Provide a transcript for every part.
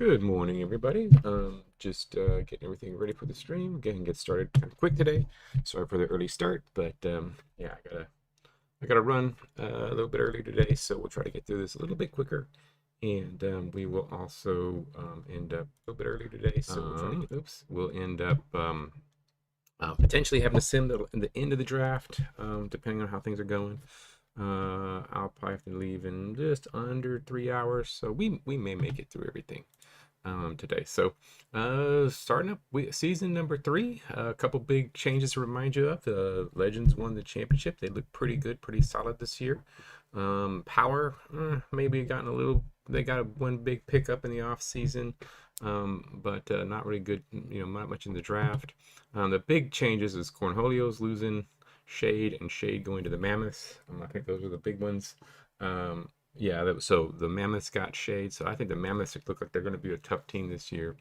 Good morning, everybody. Just getting everything ready for the stream. Getting get started kind of quick today. Sorry for the early start, but yeah, I gotta run a little bit early today, so we'll try to get through this a little bit quicker. And we will also end up a little bit early today, so we'll try to get. Oops, we'll end up potentially having a sim in the end of the draft, depending on how things are going. I'll probably have to leave in just under 3 hours, so we may make it through everything today. So starting up season number 3, a couple big changes to remind you of. The Legends won the championship. They look pretty good, pretty solid this year. Power maybe gotten a little, they got one big pickup in the off season, but not really good, not much in the draft. The big changes is Cornholio's losing Shade and Shade going to the Mammoths. I think those are the big ones. Yeah, so the Mammoths got Shade, so I think the Mammoths look like they're going to be a tough team this year.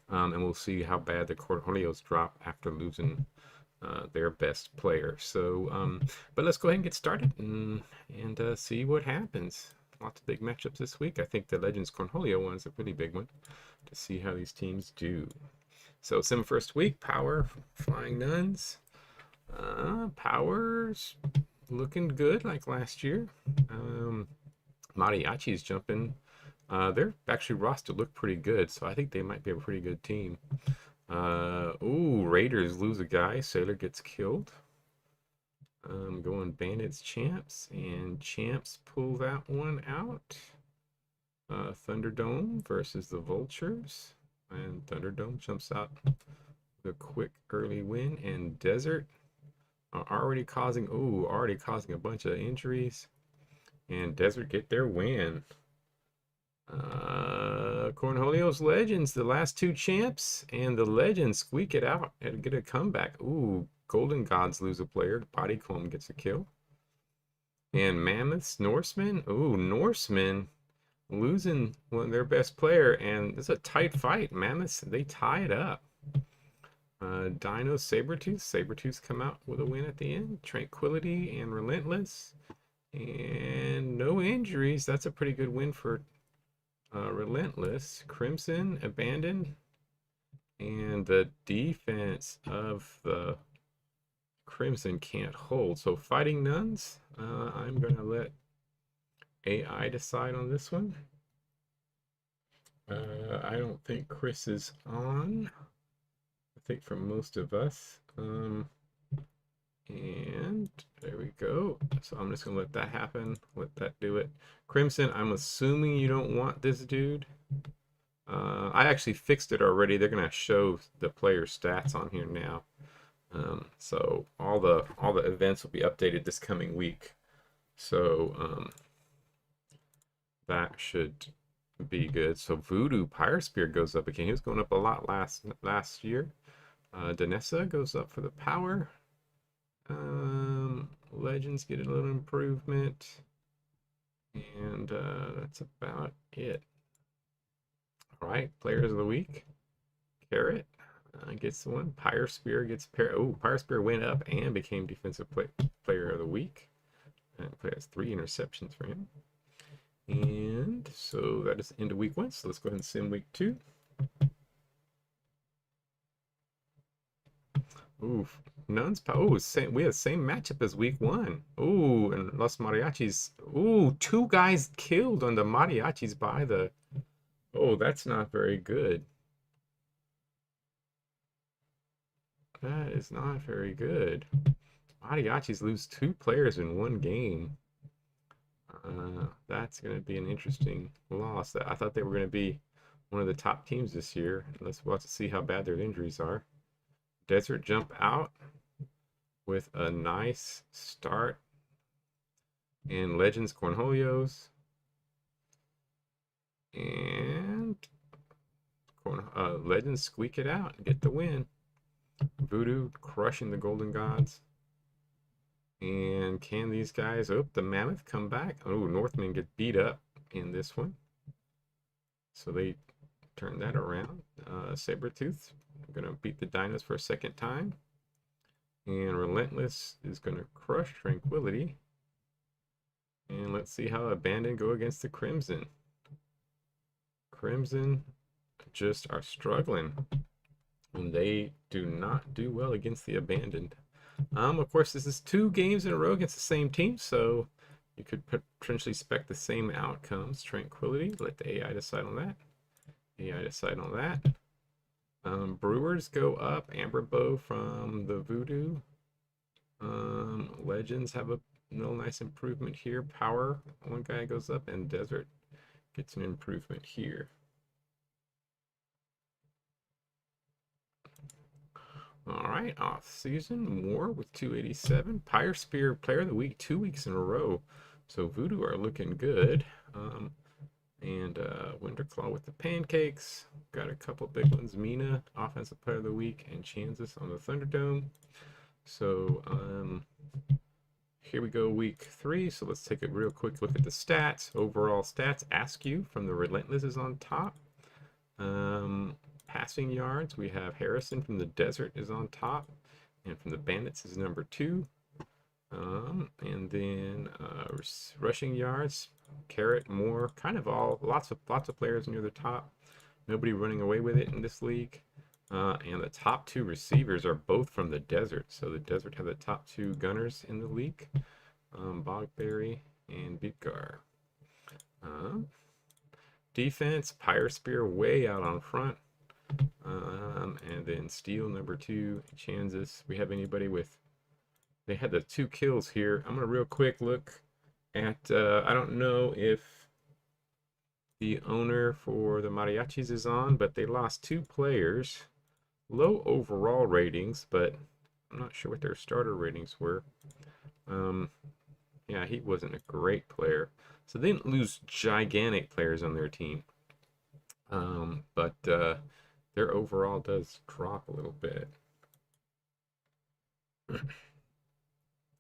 And we'll see how bad the Cornholios drop after losing their best player. So, but let's go ahead and get started and see what happens. Lots of big matchups this week. I think the Legends Cornholio one is a pretty big one to see how these teams do. So, Sim first week, Power, Flying Nuns. Power's looking good like last year. Mariachi's jumping. Their actually roster looked pretty good, so I think they might be a pretty good team. Ooh, Raiders lose a guy. Sailor gets killed. Going Bandits Champs, and Champs pull that one out. Thunderdome versus the Vultures, and Thunderdome jumps out with a quick early win. And Desert already causing a bunch of injuries, and Desert get their win. Cornholio's Legends, the last 2 champs, and the Legends squeak it out and get a comeback. Ooh, Golden Gods lose a player. Bodycomb gets a kill. And Mammoths, Norsemen. Ooh, Norsemen losing one of their best player, and it's a tight fight. Mammoths, they tie it up. Dino, Sabretooth. Sabretooths come out with a win at the end. Tranquility and Relentless. And no injuries. That's a pretty good win for Relentless. Crimson, Abandoned. And the defense of the Crimson can't hold. So Fighting Nuns, I'm going to let AI decide on this one. I don't think Chris is on. I think for most of us. And there we go. So I'm just gonna let that happen. Let that do it. Crimson, I'm assuming you don't want this dude. I actually fixed it already. They're gonna show the player stats on here now. So all the events will be updated this coming week. So that should be good. So Voodoo Pyre Spear goes up again. He was going up a lot last year. Danessa goes up for the power. Legends get a little improvement, and that's about it. All right, players of the week. Carrot gets the one. Pyre Spear gets Pyre Spear went up and became defensive player of the week. And play has 3 interceptions for him. And so that is the end of week 1. So let's go ahead and sim week 2. Oof. Nuns. Oh, we had the same matchup as week 1. Ooh, and Los Mariachis. Ooh, 2 guys killed on the Mariachis by the. Oh, that's not very good. That is not very good. Mariachis lose 2 players in 1 game. That's going to be an interesting loss. I thought they were going to be one of the top teams this year. We'll have to see how bad their injuries are. Desert jump out with a nice start. And Legends Cornholios. And Legends squeak it out and get the win. Voodoo crushing the Golden Gods. And can these guys, the Mammoth come back? Oh, Northmen get beat up in this one. So they turn that around. Sabretooth going to beat the Dinos for a second time. And Relentless is going to crush Tranquility. And let's see how Abandoned go against the Crimson. Crimson just are struggling. And they do not do well against the abandoned. Of course, this is 2 games in a row against the same team, so you could potentially expect the same outcomes. Tranquility, let the AI decide on that. AI decide on that. Brewers go up. Amber Bow from the Voodoo. Legends have a little nice improvement here. Power, one guy goes up, and Desert gets an improvement here. All right, off season War with 287. Pyre Spear Player of the Week 2 weeks in a row. So Voodoo are looking good. And Winterclaw with the pancakes. Got a couple big ones. Mina, Offensive Player of the Week, and Kansas on the Thunderdome. So here we go, week 3. So let's take a real quick look at the stats. Overall stats, Askew from the Relentless is on top. Passing yards, we have Harrison from the Desert is on top, and from the Bandits is number 2. And then rushing yards, Carrot, Moore, kind of all lots of players near the top. Nobody running away with it in this league. And the top 2 receivers are both from the Desert. So the Desert have the top 2 gunners in the league, Bogberry and Bidgar. Defense, Pyre Spear way out on front. And then Steel number 2, Kansas. We have anybody with, they had the 2 kills here. I'm gonna real quick look at, I don't know if the owner for the Mariachis is on, but they lost 2 players. Low overall ratings, but I'm not sure what their starter ratings were. Yeah, he wasn't a great player. So they didn't lose gigantic players on their team. But their overall does drop a little bit.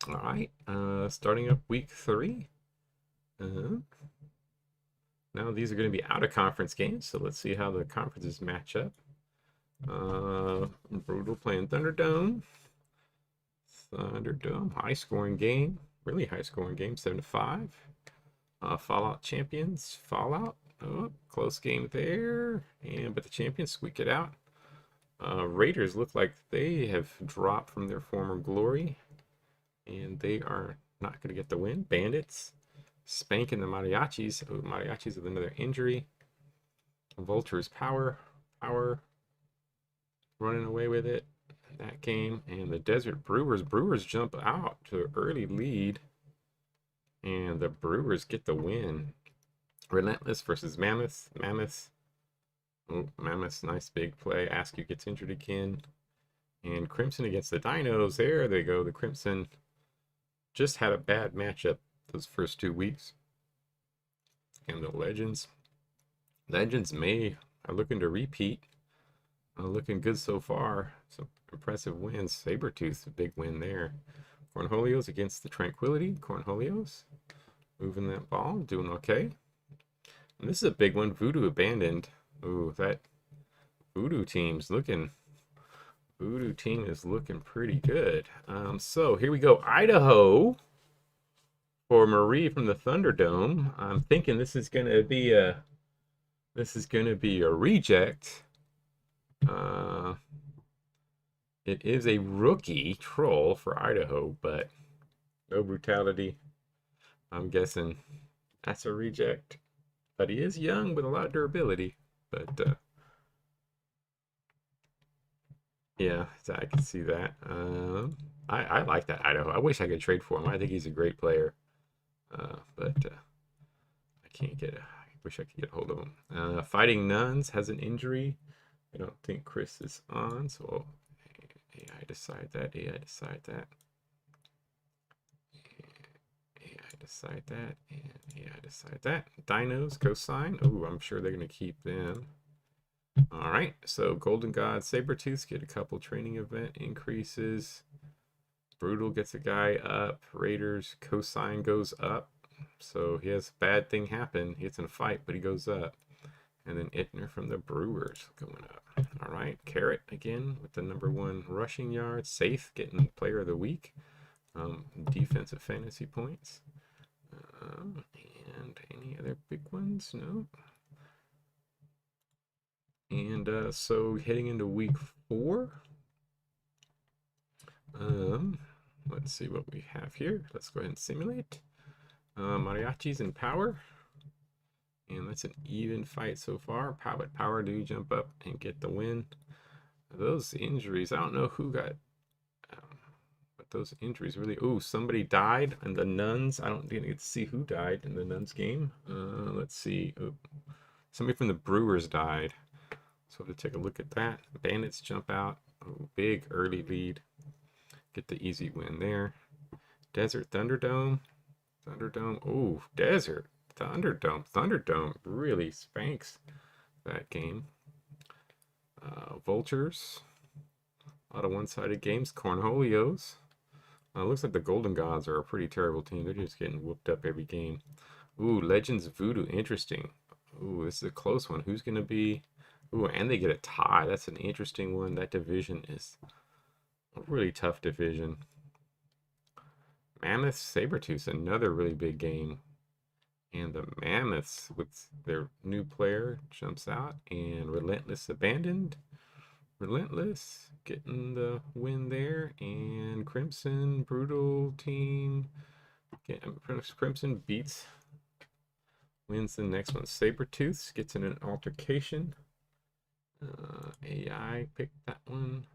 All right, starting up week 3. Now these are going to be out of conference games, so let's see how the conferences match up. Brutal playing Thunderdome. High scoring game, really high scoring game, 7-5. Fallout Champions, Fallout. Oh, close game there, but the champions squeak it out. Raiders look like they have dropped from their former glory, and they are not going to get the win. Bandits spanking the Mariachis. Oh, Mariachis with another injury. Vultures power running away with it that game. And the Desert Brewers jump out to an early lead, and the Brewers get the win. Relentless versus Mammoth. Oh, Mammoth's nice big play. Askew gets injured again. And Crimson against the Dinos. There they go. The Crimson just had a bad matchup those first 2 weeks. And the Legends are looking to repeat. Looking good so far. Some impressive wins. Sabretooth, a big win there. Cornholios against the Tranquility. Cornholios moving that ball, doing okay. And this is a big one. Voodoo abandoned. Ooh, that Voodoo team is looking pretty good. So here we go. Idaho for Marie from the Thunderdome. I'm thinking this is gonna be a reject. It is a rookie troll for Idaho, but no brutality. I'm guessing that's a reject. But he is young with a lot of durability. But yeah, so I can see that. I like that Idaho. I wish I could trade for him. I think he's a great player. But I can't get. I wish I could get a hold of him. Fighting Nuns has an injury. I don't think Chris is on, so AI decide that. AI decide that. AI decide that. And AI decide that. Dinos cosine. Oh, I'm sure they're gonna keep them. All right, so Golden God Sabretooth get a couple training event increases. Brutal gets a guy up. Raiders cosine goes up. So he has a bad thing happen. He gets in a fight, but he goes up. And then Ittner from the Brewers going up. All right, Carrot again with the number 1 rushing yards. Safe getting player of the week. Defensive fantasy points. And any other big ones? No. And so heading into week 4, um, let's see what we have here. Let's go ahead and simulate. Mariachis in power. And that's an even fight so far. Power do jump up and get the win. Those injuries, I don't know who got, but those injuries really. Oh, somebody died in the Nuns. I don't didn't get to see who died in the Nuns game. Let's see. Oh, somebody from the Brewers died. So to take a look at that, Bandits jump out. Oh, big early lead. Get the easy win there. Desert Thunderdome. Thunderdome. Oh, Desert Thunderdome. Thunderdome really spanks that game. Vultures. A lot of one-sided games. Cornholios. Looks like the Golden Gods are a pretty terrible team. They're just getting whooped up every game. Ooh, Legends Voodoo. Interesting. Ooh, this is a close one. Who's going to be... Ooh, and they get a tie. That's an interesting one. That division is a really tough division. Mammoth Sabertooth's another really big game. And the Mammoths, with their new player, jumps out. And Relentless abandoned. Relentless getting the win there. And Crimson, brutal team. Crimson wins the next one. Sabertooths gets in an altercation. AI picked that one.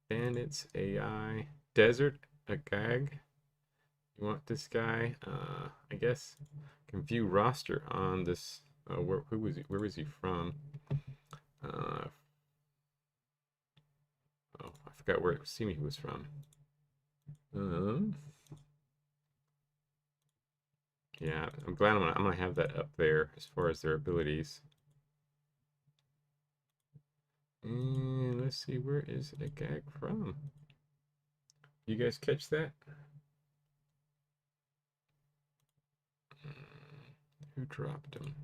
Bandits, AI. Desert, a gag. You want this guy? I guess can view roster on this. Where was he? Where was he from? Oh, I forgot where see me he was from. Yeah, I'm glad I'm gonna have that up there as far as their abilities. And let's see, where is a gag from? You guys catch that? Who dropped him?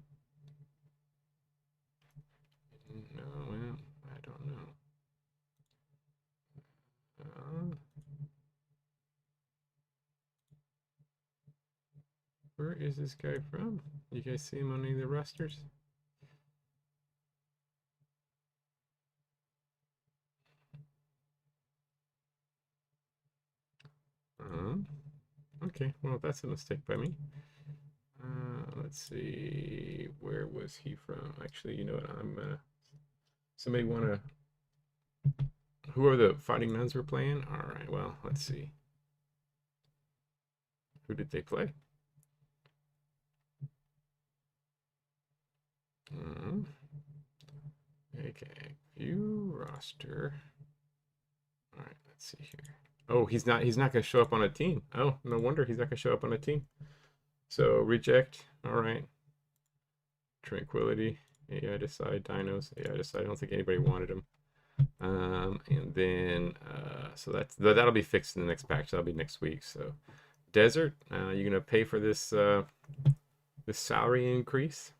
No, well, I don't know. Where is this guy from? You guys see him on any of the rosters? Okay, well, that's a mistake by me. Let's see, where was he from? Actually, you know what? Somebody want to. Who are the Fighting Nuns were playing? All right, well, let's see. Who did they play? Okay, view roster. All right, let's see here. Oh, he's not. He's not going to show up on a team. Oh, no wonder he's not going to show up on a team. So reject. All right. Tranquility. AI decide. Dinos. AI decide. I don't think anybody wanted him. And then so that'll be fixed in the next patch. That'll be next week. So Desert, you're gonna pay for this this salary increase.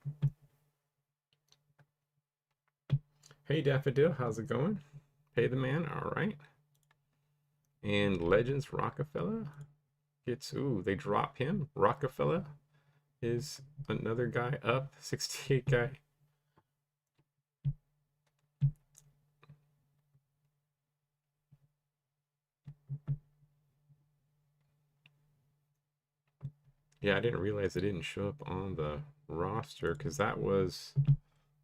Hey Daffodil, how's it going? Pay the man. All right. And Legends Rockefeller gets, ooh, they drop him. Rockefeller is another guy up, 68 guy. Yeah, I didn't realize it didn't show up on the roster because that was,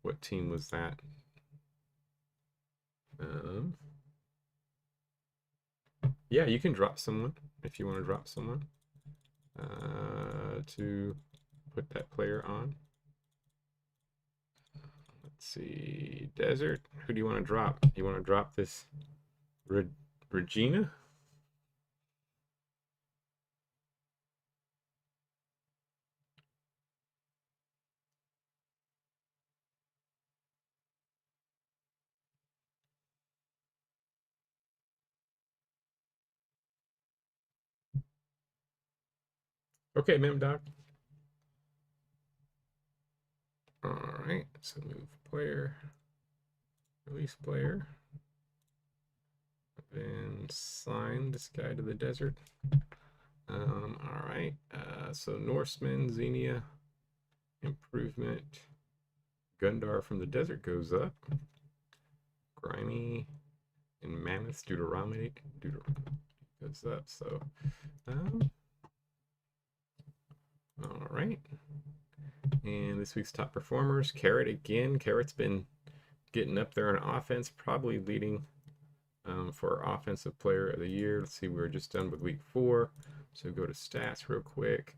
what team was that? Yeah, you can drop someone if you want to drop someone to put that player on. Let's see, Desert. Who do you want to drop? You want to drop this Regina? Okay, Mem Doc. All right, so move player, release player, then sign this guy to the desert. All right, so Norseman, Xenia, improvement, Gundar from the desert goes up. Grimy and Mammoth Deuteronomy goes up. So, um, all right. And this week's top performers, Carrot again. Carrot's been getting up there on offense, probably leading for Offensive Player of the Year. Let's see, we were just done with week 4. So go to stats real quick.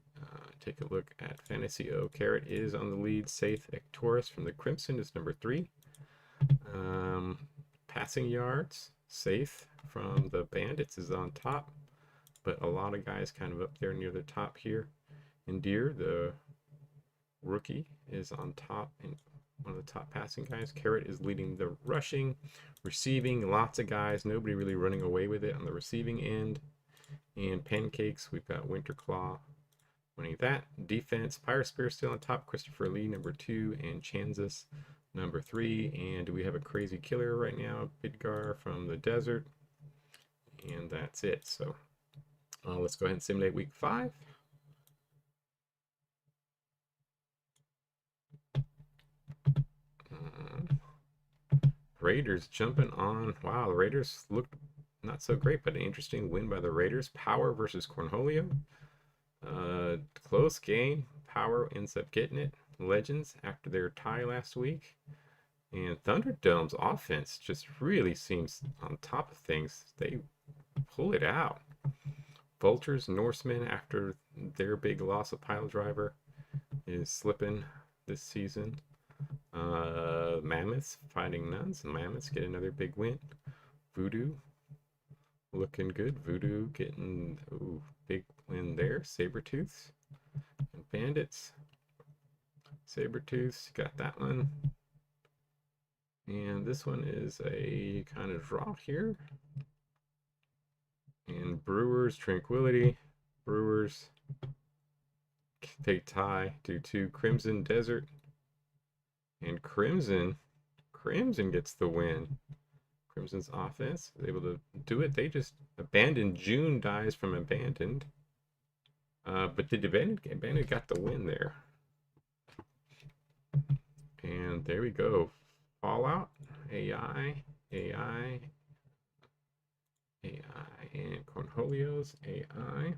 Take a look at Fantasy O. Carrot is on the lead. Safe Ektoris from the Crimson is number 3. Passing yards, Safe from the Bandits is on top, but a lot of guys kind of up there near the top here. Endear, the rookie, is on top and one of the top passing guys. Carrot is leading the rushing, receiving, lots of guys, nobody really running away with it on the receiving end. And Pancakes, we've got Winterclaw winning that. Defense, Pirate Spear still on top, Christopher Lee number 2, and Chanzus number 3. And do we have a crazy killer right now? Bidgar from the desert. And that's it. So let's go ahead and simulate week 5. Raiders jumping on. Wow, the Raiders looked not so great, but an interesting win by the Raiders. Power versus Cornholio. Close game. Power ends up getting it. Legends after their tie last week. And Thunderdome's offense just really seems on top of things. They pull it out. Vultures, Norsemen, after their big loss of Pile Driver, is slipping this season. Mammoths fighting Nuns. Mammoths get another big win. Voodoo looking good. Voodoo getting big win there. Sabertooths and Bandits. Sabertooths got that one. And this one is a kind of draw here. And Brewers, Tranquility. Brewers take tie due to Crimson Desert. And Crimson gets the win. Crimson's offense is able to do it. They just abandoned. June dies from abandoned. But the abandoned got the win there. And there we go. Fallout, AI, and Cornholio's AI.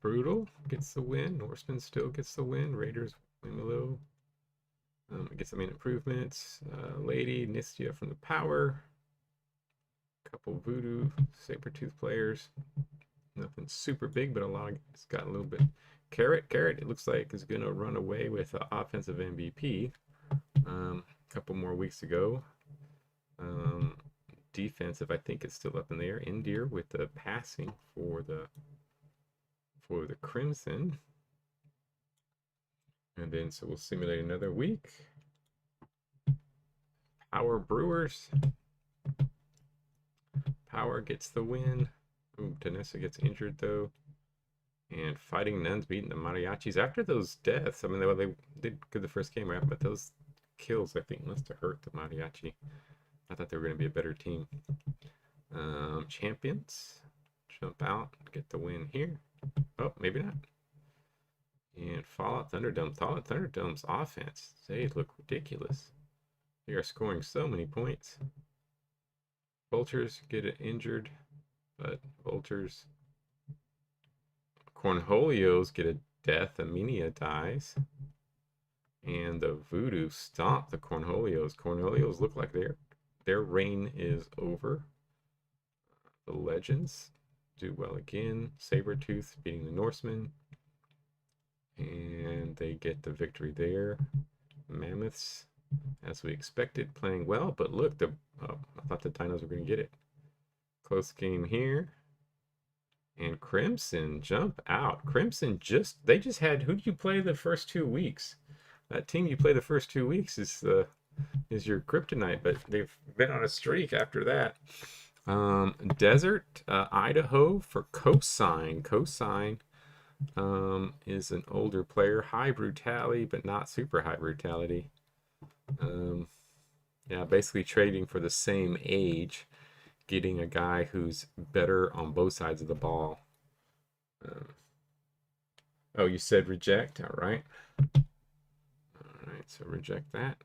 Brutal gets the win. Norseman still gets the win. Raiders win a little. Gets the main improvements. Lady, Nistia from the Power. Couple Voodoo, Sabertooth players. Nothing super big, but it's got a little bit. Carrot, it looks like is going to run away with offensive MVP. Couple more weeks ago. Defensive, I think, is still up in the air. Endear with the passing for the Crimson. And then, so we'll simulate another week. Power Brewers. Power gets the win. Tanessa gets injured, though. And Fighting Nuns beating the Mariachis. After those deaths, I mean, they did good the first game, right? But those kills, I think, must have hurt the Mariachi. I thought they were going to be a better team. Champions. Jump out. Get the win here. Oh, maybe not. And Fallout Thunderdome. Fallout Thunderdome's offense. They look ridiculous. They are scoring so many points. Vultures get injured, but Vultures. Cornholios get a death. Aminia dies. And the Voodoo stomp the Cornholios. Cornholios look like their reign is over. The Legends do well again. Sabertooth beating the Norsemen. And they get the victory there. Mammoths, as we expected, playing well. But look, I thought the Dinos were going to get it. Close game here. And Crimson jump out. Crimson they just had, who did you play the first 2 weeks? That team you play the first 2 weeks is your kryptonite, but they've been on a streak after that. Desert, Idaho for Cosine. Cosine is an older player. High brutality, but not super high brutality. Yeah, basically trading for the same age, getting a guy who's better on both sides of the ball. Oh, you said reject. All right. All right, so reject that.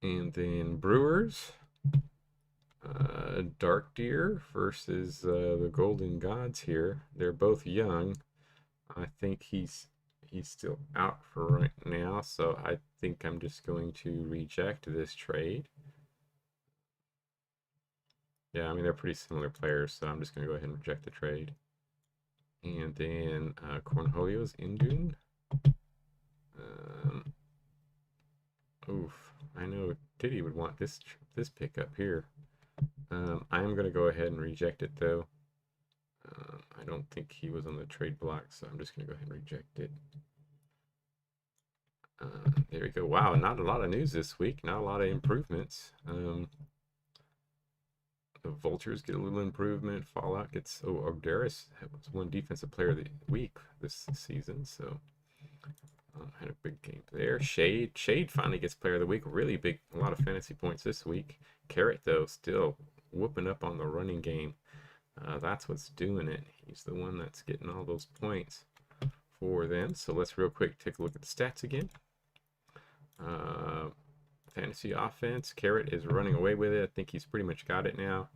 And then Brewers, Dark Deer versus the Golden Gods here. They're both young. I think he's still out for right now, so I think I'm just going to reject this trade. Yeah, I mean they're pretty similar players, so I'm just going to go ahead and reject the trade. And then Cornholio's Indune. Um, oof, I know Diddy would want this pick up here. I'm going to go ahead and reject it though. I don't think he was on the trade block, so I'm just going to go ahead and reject it. There we go. Wow, not a lot of news this week. Not a lot of improvements. The Vultures get a little improvement. Fallout gets. Oh, Ogderis was one defensive player of the week this season, so had a big game there. Shade finally gets player of the week. Really big, a lot of fantasy points this week. Carrot though still whooping up on the running game. That's what's doing it. He's the one that's getting all those points for them. So let's real quick take a look at the stats again. Fantasy offense. Carrot is running away with it. I think he's pretty much got it now.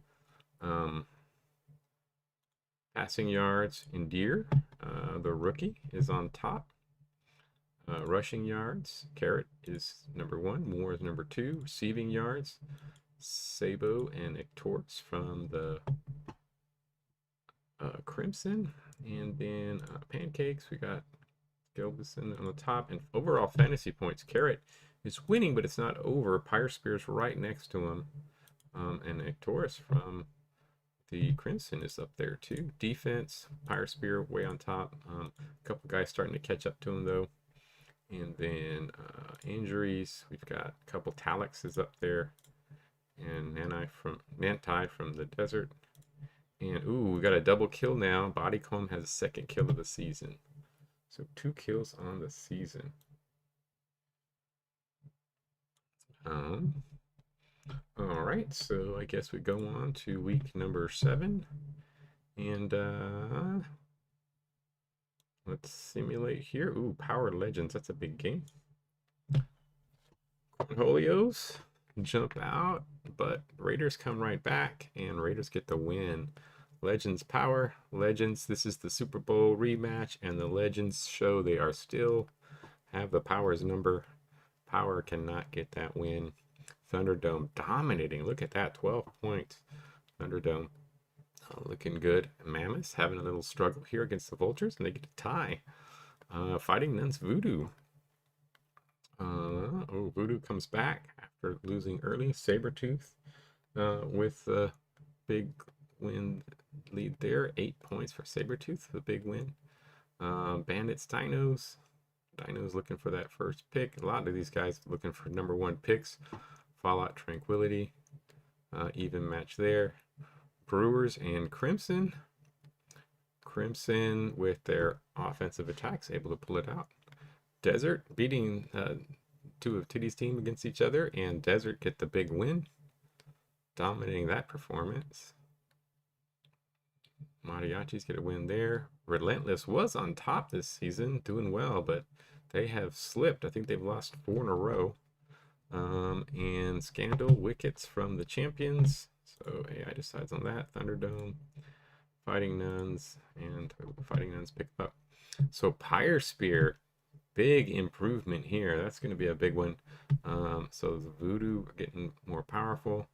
Passing yards, Endear, the rookie, is on top. Rushing yards, Carrot is number one. Moore is number two. Receiving yards, Sabo and Ectorts from the Crimson. And then Pancakes, we got Gilbison on the top. And overall fantasy points, Carrot is winning, but it's not over. Pyre Spear's right next to him. And Ectorus from the Crimson is up there too. Defense, Pyre Spear way on top. A couple guys starting to catch up to him though. And then injuries, we've got a couple Talix is up there. And Nantai from the desert. And ooh, we got a double kill now. Bodycomb has a second kill of the season. So 2 kills on the season. All right, so I guess we go on to week number 7. And let's simulate here. Ooh, Power Legends, that's a big game. Cornholios jump out, but Raiders come right back, and Raiders get the win. Legends Power. Legends, this is the Super Bowl rematch, and the Legends show they are still have the Powers number. Power cannot get that win. Thunderdome dominating. Look at that, 12 points. Thunderdome looking good. Mammoths having a little struggle here against the Vultures, and they get a tie. Fighting Nuns Voodoo. Oh, Voodoo comes back after losing early. Sabretooth with the big win lead there. 8 points for Sabretooth, the big win. Bandits, Dinos. Dinos looking for that first pick. A lot of these guys looking for number 1 picks. Fallout, Tranquility. Even match there. Brewers and Crimson. Crimson with their offensive attacks able to pull it out. Desert beating 2 of Titty's team against each other, and Desert get the big win, dominating that performance. Mariachis get a win there. Relentless was on top this season, doing well, but they have slipped. I think they've lost 4 in a row. And Scandal Wickets from the Champions. So AI decides on that. Thunderdome, Fighting Nuns, and Fighting Nuns pick up. So Pyre Spear, big improvement here. That's going to be a big one. So the Voodoo are getting more powerful.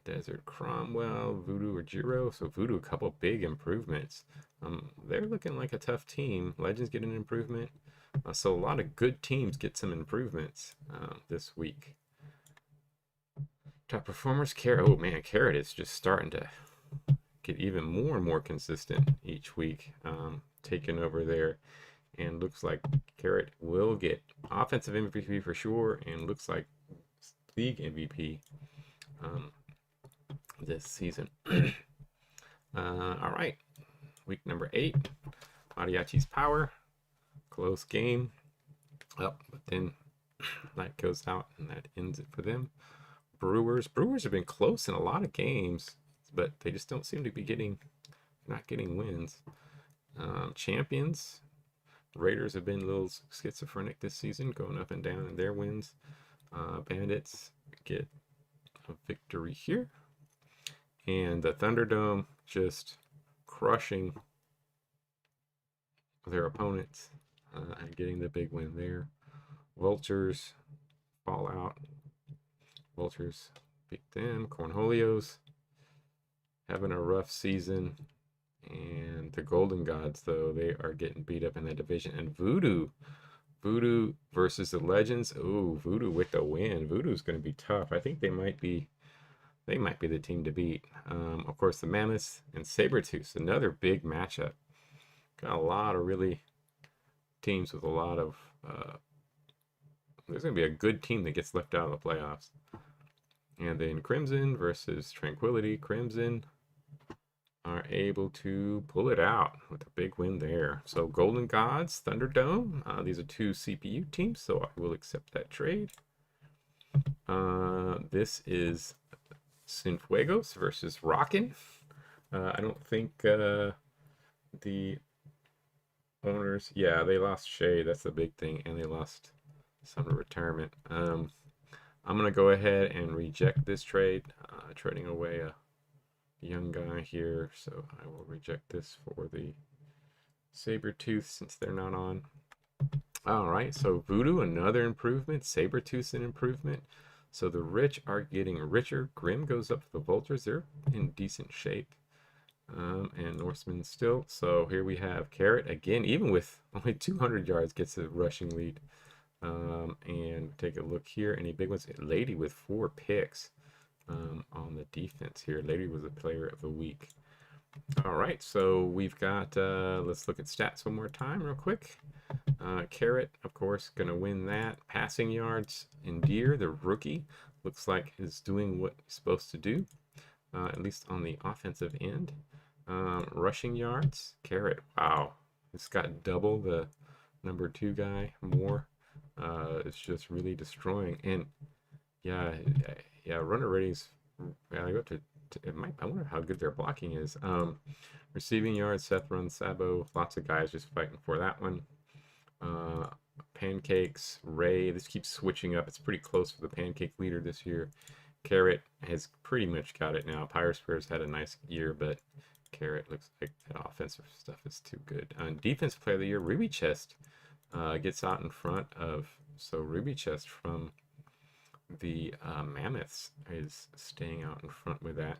Desert Cromwell, Voodoo or Jiro. So Voodoo, a couple big improvements. They're looking like a tough team. Legends get an improvement. So a lot of good teams get some improvements this week. Top performers, Carrot. Oh man, Carrot is just starting to get even more and more consistent each week, taking over there. And looks like Carrot will get offensive MVP for sure, and looks like league MVP this season. All right, week number 8, Mariachi's Power, close game. But then that goes out, and that ends it for them. Brewers have been close in a lot of games, but they just don't seem to be getting not getting wins. Champions, Raiders have been a little schizophrenic this season, going up and down in their wins. Bandits get a victory here. And the Thunderdome just crushing their opponents and getting the big win there. Vultures fall out. Vultures beat them. Cornholios having a rough season. And the Golden Gods, though, they are getting beat up in that division. And Voodoo versus the Legends. Oh, Voodoo with the win. Voodoo's going to be tough. I think they might be the team to beat. Of course, the Mammoths and Sabertooths, another big matchup. Got a lot of really teams with a lot of. There's going to be a good team that gets left out of the playoffs. And then Crimson versus Tranquility. Crimson are able to pull it out with a big win there. So Golden Gods, Thunderdome. These are two CPU teams, so I will accept that trade. This is Cienfuegos versus Rockin'. I don't think the owners, yeah, they lost Shay. That's the big thing, and they lost some retirement. I'm gonna go ahead and reject this trade, trading away a young guy here. So I will reject this for the Sabertooth since they're not on. All right, so Voodoo, another improvement. Sabertooth's an improvement. So the rich are getting richer. Grim goes up for the Vultures. They're in decent shape. And Norseman still. So here we have Carrot again, even with only 200 yards, gets a rushing lead. And take a look here. Any big ones? Lady with 4 picks on the defense here. Lady was a player of the week. All right, so we've got, let's look at stats one more time real quick. Carrot, of course, going to win that. Passing yards, Endear, the rookie, looks like is doing what he's supposed to do, at least on the offensive end. Rushing yards, Carrot, wow. It's got double the number 2 guy more. It's just really destroying. And yeah, runner ratings, yeah, they go up to it might, I wonder how good their blocking is. Receiving yards, Seth runs, Sabo, lots of guys just fighting for that one. Pancakes, Ray, this keeps switching up. It's pretty close for the pancake leader this year. Carrot has pretty much got it now. Pyre Squares had a nice year, but Carrot looks like that offensive stuff is too good. Defense player of the year, Ruby Chest gets out in front of, so Ruby Chest from the Mammoths is staying out in front with that.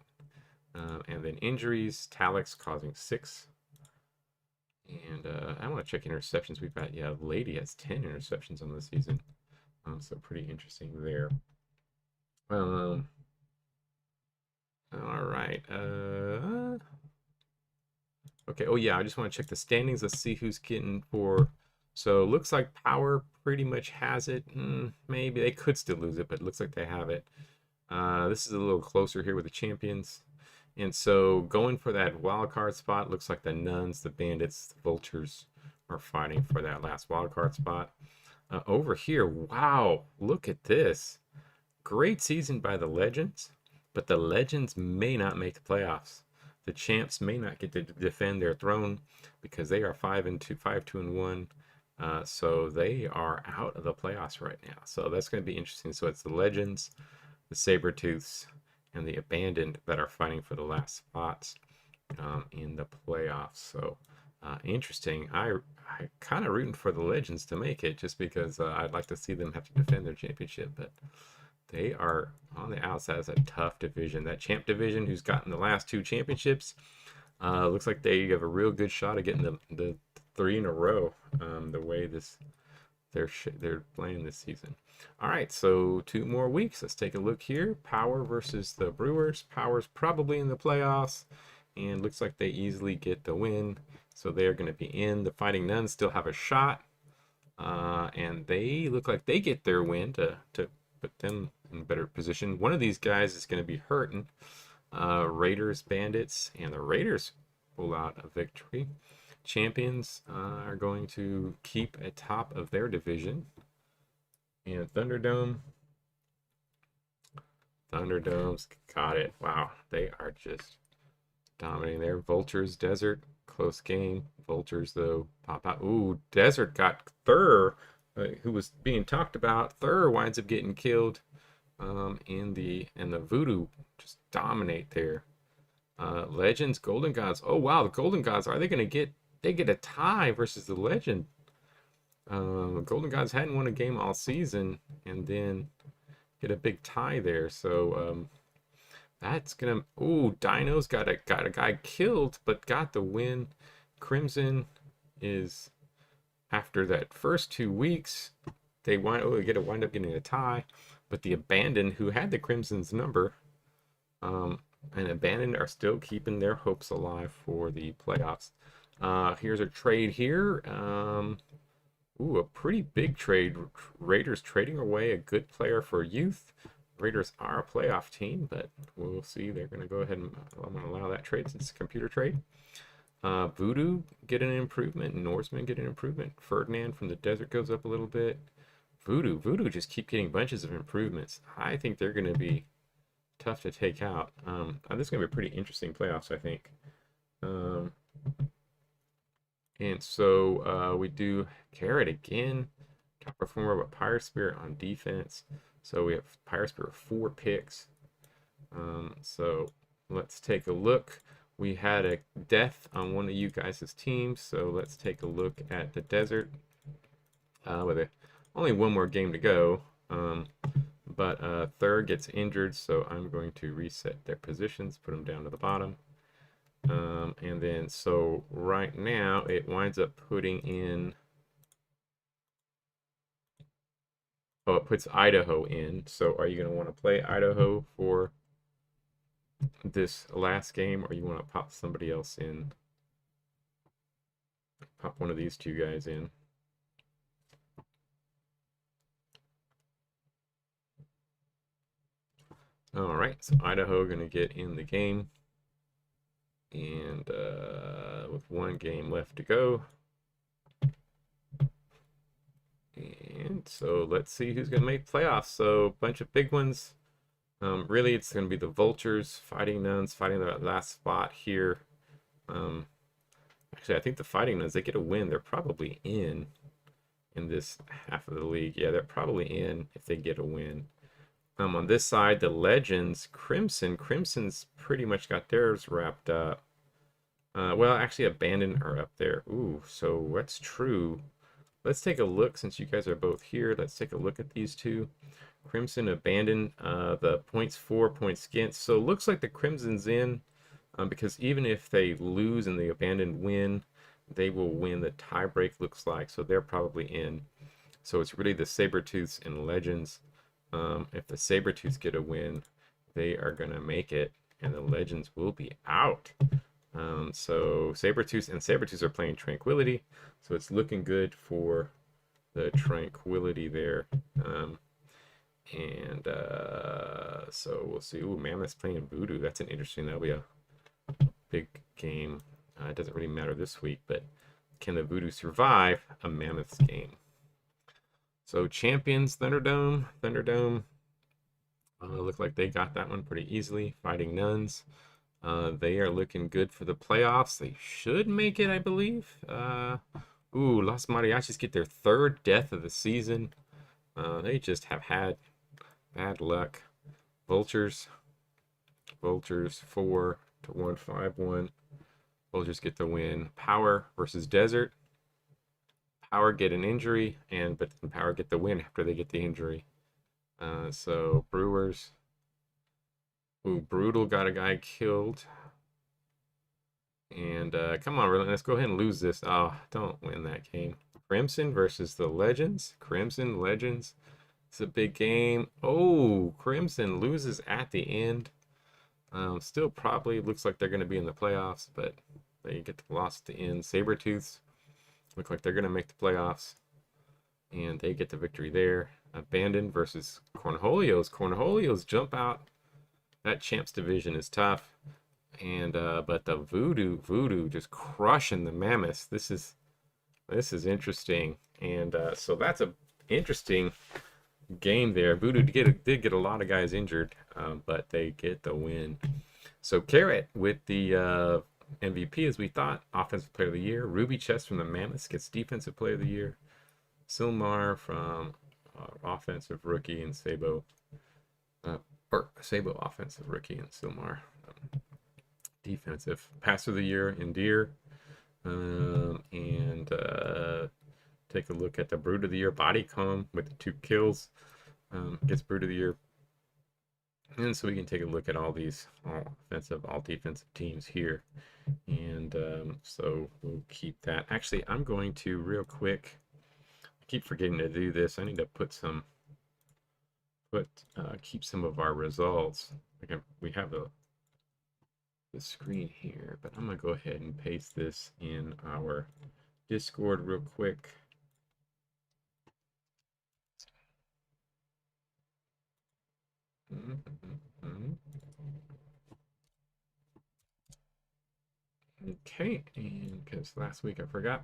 And then injuries, Talix causing 6. And I want to check interceptions. We've got, yeah, Lady has 10 interceptions on the season. So pretty interesting there. All right. Okay. Oh, yeah. I just want to check the standings. Let's see who's getting for. So it looks like Power pretty much has it. Maybe they could still lose it, but it looks like they have it. This is a little closer here with the champions. And so going for that wild card spot, looks like the Nuns, the Bandits, the Vultures are fighting for that last wild card spot. Over here, wow, look at this. Great season by the Legends, but the Legends may not make the playoffs. The champs may not get to defend their throne because they are 5-2, 5-2-1. So they are out of the playoffs right now. So that's going to be interesting. So it's the Legends, the Sabertooths, and the Abandoned that are fighting for the last spots in the playoffs. So interesting. I kind of rooting for the Legends to make it just because I'd like to see them have to defend their championship, but they are on the outside. It's a tough division. That champ division, who's gotten the last 2 championships, looks like they have a real good shot of getting the 3 in a row. The way they're playing this season. All right, so 2 more weeks. Let's take a look here. Power versus the Brewers. Power's probably in the playoffs, and looks like they easily get the win. So they're going to be in. The Fighting Nuns still have a shot, and they look like they get their win to put them in a better position. One of these guys is going to be hurting. Raiders, Bandits, and the Raiders pull out a victory. Champions are going to keep atop of their division. And Thunderdome's got it. Wow, they are just dominating there. Vultures, Desert, close game. Vultures, though, pop out. Ooh, Desert got Thur, who was being talked about. Thur winds up getting killed and the Voodoo just dominate there. Legends, Golden Gods. Oh, wow, the Golden Gods, are they going to get a tie versus the Legend? Golden Gods hadn't won a game all season, and then get a big tie there. So that's gonna. Ooh, Dino's got a guy killed, but got the win. Crimson is after that first 2 weeks, they wind up getting a tie, but the Abandoned, who had the Crimson's number, and Abandoned are still keeping their hopes alive for the playoffs. Here's a trade here. Ooh, a pretty big trade. Raiders trading away a good player for youth. Raiders are a playoff team, but we'll see. They're going to go ahead and I'm going to allow that trade since it's a computer trade. Voodoo get an improvement. Norseman get an improvement. Ferdinand from the Desert goes up a little bit. Voodoo just keep getting bunches of improvements. I think they're going to be tough to take out. This is going to be a pretty interesting playoffs, I think. And so we do Carrot again. Top performer with Pirate Spirit on defense. So we have Pirate Spirit 4 picks. So let's take a look. We had a death on one of you guys' teams. So let's take a look at the Desert. With only one more game to go. But Third gets injured. So I'm going to reset their positions. Put them down to the bottom. And then, so right now it winds up putting in, oh, it puts Idaho in. So are you going to want to play Idaho for this last game, or you want to pop somebody else in? Pop one of these two guys in. All right, so Idaho going to get in the game. And with one game left to go. And so let's see who's going to make playoffs. So a bunch of big ones. Really, it's going to be the Vultures, Fighting Nuns, fighting the last spot here. Actually, I think the Fighting Nuns, they get a win. They're probably in this half of the league. Yeah, they're probably in if they get a win. On this side, the Legends, Crimson's pretty much got theirs wrapped up. Well, actually, Abandoned are up there. Ooh, so that's true. Let's take a look, since you guys are both here. Let's take a look at these two. Crimson, Abandoned, the points for, points against. So it looks like the Crimson's in, because even if they lose and the Abandoned win, they will win. The tiebreak looks like, so they're probably in. So it's really the Sabertooths and Legends. If the Sabertooths get a win, they are going to make it, and the Legends will be out. So Sabertooths are playing Tranquility, so it's looking good for the Tranquility there. So we'll see. Ooh, Mammoth's playing Voodoo. That'll be a big game. It doesn't really matter this week, but can the Voodoo survive a Mammoth's game? So Champions, Thunderdome. Look like they got that one pretty easily. Fighting Nuns. They are looking good for the playoffs. They should make it, I believe. Los Mariachis get their 3rd death of the season. They just have had bad luck. Vultures 4-1, 5-1. Vultures get the win. Power versus Desert. Power get an injury, but Power get the win after they get the injury. So Brewers. Ooh, Brutal got a guy killed. And come on, let's go ahead and lose this. Oh, don't win that game. Crimson versus the Legends. Crimson, Legends. It's a big game. Oh, Crimson loses at the end. Still probably looks like they're going to be in the playoffs, but they get the loss at the end. Sabertooths look like they're going to make the playoffs, and they get the victory there. Abandoned versus Cornholios. Cornholios jump out. That Champs division is tough, and but the Voodoo just crushing the Mammoths. This is interesting, and so that's a interesting game there. Voodoo did get a lot of guys injured, but they get the win. So Carrot with the MVP as we thought, Offensive Player of the Year. Ruby Chess from the Mammoths gets Defensive Player of the Year. Silmar from Offensive Rookie, and Sabo, or Sabo Offensive Rookie, and Silmar Defensive. Passer of the Year, Endear. And take a look at the Brood of the Year, Bodycomb with the 2 kills. Gets Brood of the Year. And so we can take a look at all these all offensive, all defensive teams here. And so we'll keep that. Actually, I'm going to real quick, I keep forgetting to do this. I need to keep some of our results. We have the screen here, but I'm gonna go ahead and paste this in our Discord real quick. Okay, and because last week I forgot,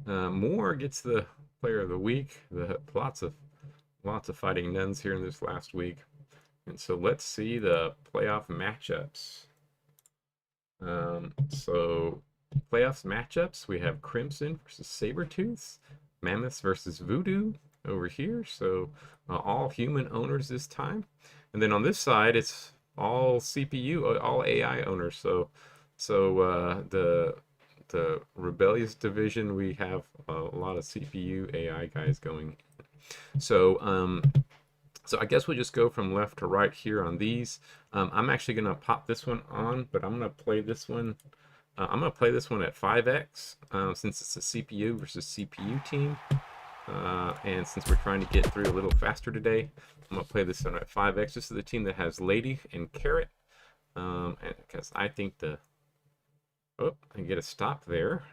Moore gets the Player of the Week. Lots of fighting nuns here in this last week, and so let's see the playoff matchups. So playoffs matchups, we have Crimson versus Sabertooths, Mammoths versus Voodoo over here. So all human owners this time, and then on this side it's all CPU, all AI owners. So the rebellious division, we have a lot of CPU AI guys going. So so I guess we'll just go from left to right here on these. I'm actually gonna pop this one on, but I'm gonna play this one. I'm gonna play this one at 5x since it's a CPU versus CPU team. And since we're trying to get through a little faster today, I'm gonna play this one at 5x. This is the team that has Lady and Carrot. And because I think I get a stop there.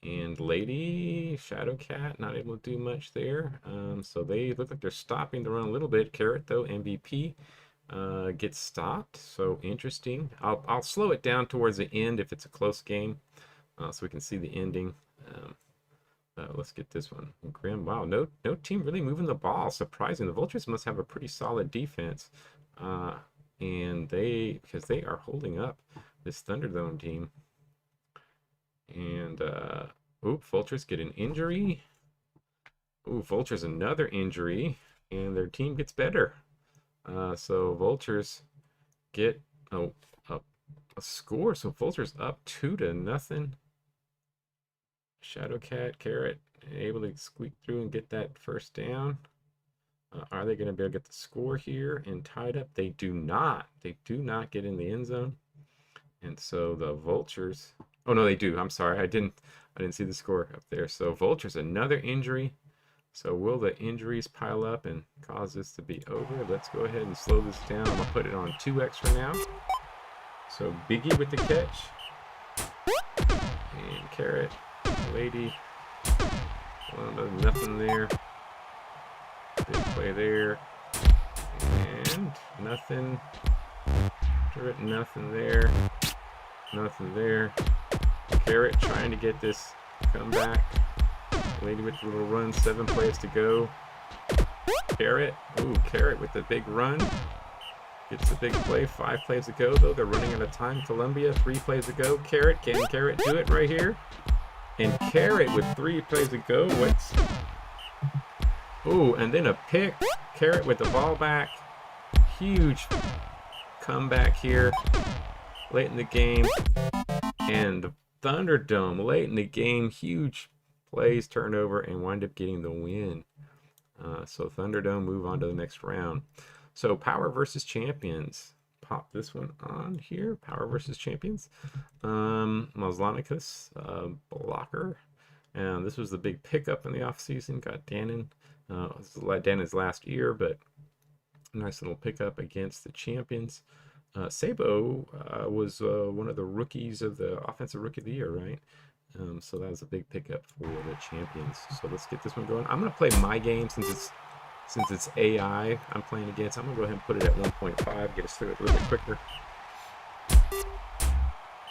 And Lady, Shadowcat, not able to do much there. So they look like they're stopping the run a little bit. Carrot, though, MVP gets stopped. So interesting. I'll slow it down towards the end if it's a close game, so we can see the ending. Let's get this one. Grim, wow, no team really moving the ball. Surprising. The Vultures must have a pretty solid defense. And because they are holding up this Thunderdome team. And Vultures get an injury. Vultures another injury, and their team gets better. So Vultures get a score. So Vultures up 2-0. Shadowcat, Carrot able to squeak through and get that first down. Are they going to be able to get the score here and tied up? They do not. They do not get in the end zone. And so the Vultures, oh no, they do. I'm sorry, I didn't see the score up there. So Vultures, another injury. So will the injuries pile up and cause this to be over? Let's go ahead and slow this down. I'm gonna put it on 2x for now. So Biggie with the catch, and Carrot, Lady, well, nothing there. Big play there, and nothing. Carrot, nothing there. Nothing there. Carrot trying to get this comeback. Lady with the little run. 7 plays to go. Carrot. Carrot with the big run. Gets the big play. 5 plays to go, though. They're running out of time. Columbia, 3 plays to go. Carrot. Can Carrot do it right here? And Carrot with 3 plays to go. And then a pick. Carrot with the ball back. Huge comeback here late in the game. And the Thunderdome late in the game, huge plays, turnover, and wind up getting the win. So Thunderdome move on to the next round. So Power versus Champions. Pop this one on here. Power versus Champions. Moslanicus, blocker. And this was the big pickup in the offseason. Got Dannon. This is Dannon's last year, but nice little pickup against the Champions. Sabo was one of the rookies of the Offensive Rookie of the Year, right? So that was a big pickup for the Champions. So let's get this one going. I'm going to play my game since it's AI I'm playing against. I'm going to go ahead and put it at 1.5, get us through it a little bit quicker.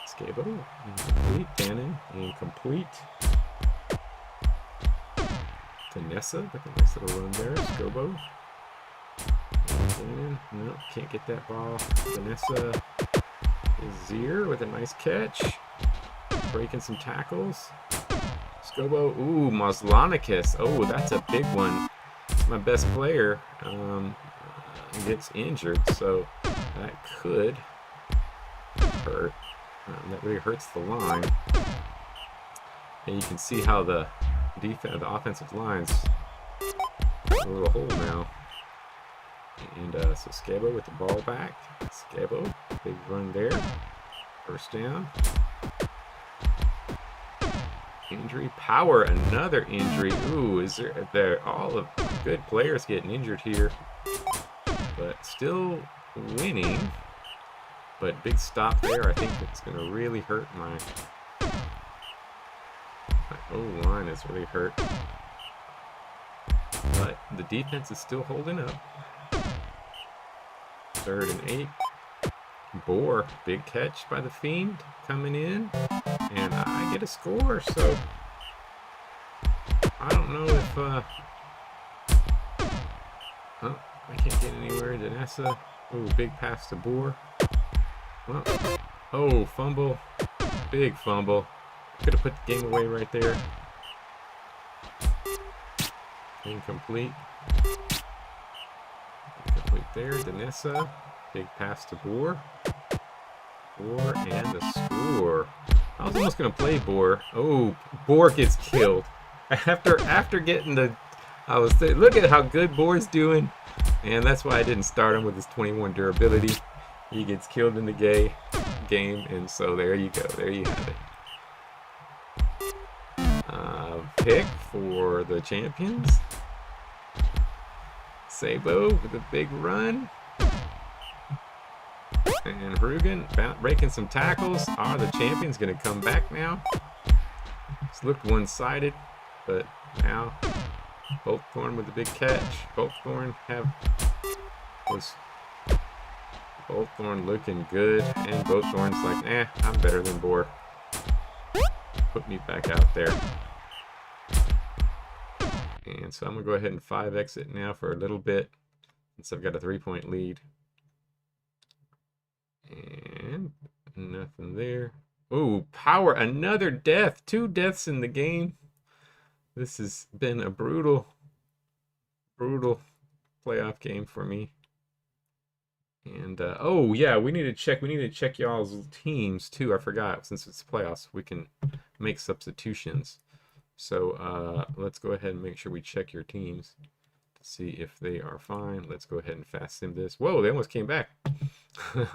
Scabo, incomplete. Dannon, incomplete. Vanessa with a nice little run there. Scobo. And no, can't get that ball. Vanessa is here with a nice catch. Breaking some tackles. Scobo. Ooh, Moslanicus. Oh, that's a big one. My best player gets injured, so that could hurt. That really hurts the line. And you can see how the offensive line's a little hole now. And so Scabo with the ball back. Scabo, big run there. First down. Injury. Power, another injury. Ooh, is there all of good players getting injured here. But still winning. But big stop there. I think it's going to really hurt my O-line is really hurt. But the defense is still holding up. 3rd and 8. Boar, big catch by the Fiend coming in. And I get a score, so I don't know if oh, I can't get anywhere. Danessa. Oh, big pass to Boar. Well, oh, fumble. Big fumble. Could have put the game away right there. Incomplete. Incomplete there. Danessa. Big pass to Boar. Boar and the score. I was almost going to play Boar. Oh, Boar gets killed. After getting the... I was saying, look at how good Boar's doing. And that's why I didn't start him with his 21 durability. He gets killed in the game. And so there you go. There you have it. Pick for the champions. Sabo with a big run. And Rugen breaking some tackles. Are the champions going to come back now? It's looked one-sided, but now Bolthorn with a big catch. Bolthorn looking good, and Bolthorn's like, I'm better than Boar. Put me back out there. And so I'm going to go ahead and 5X it now for a little bit, since I've got a 3-point lead. And nothing there. Oh, power, another death. 2 deaths in the game. This has been a brutal playoff game for me. And oh yeah, we need to check y'all's teams too. I forgot, since it's playoffs, we can make substitutions. So let's go ahead and make sure we check your teams to see if they are fine. Let's go ahead and fast sim this. Whoa, they almost came back. I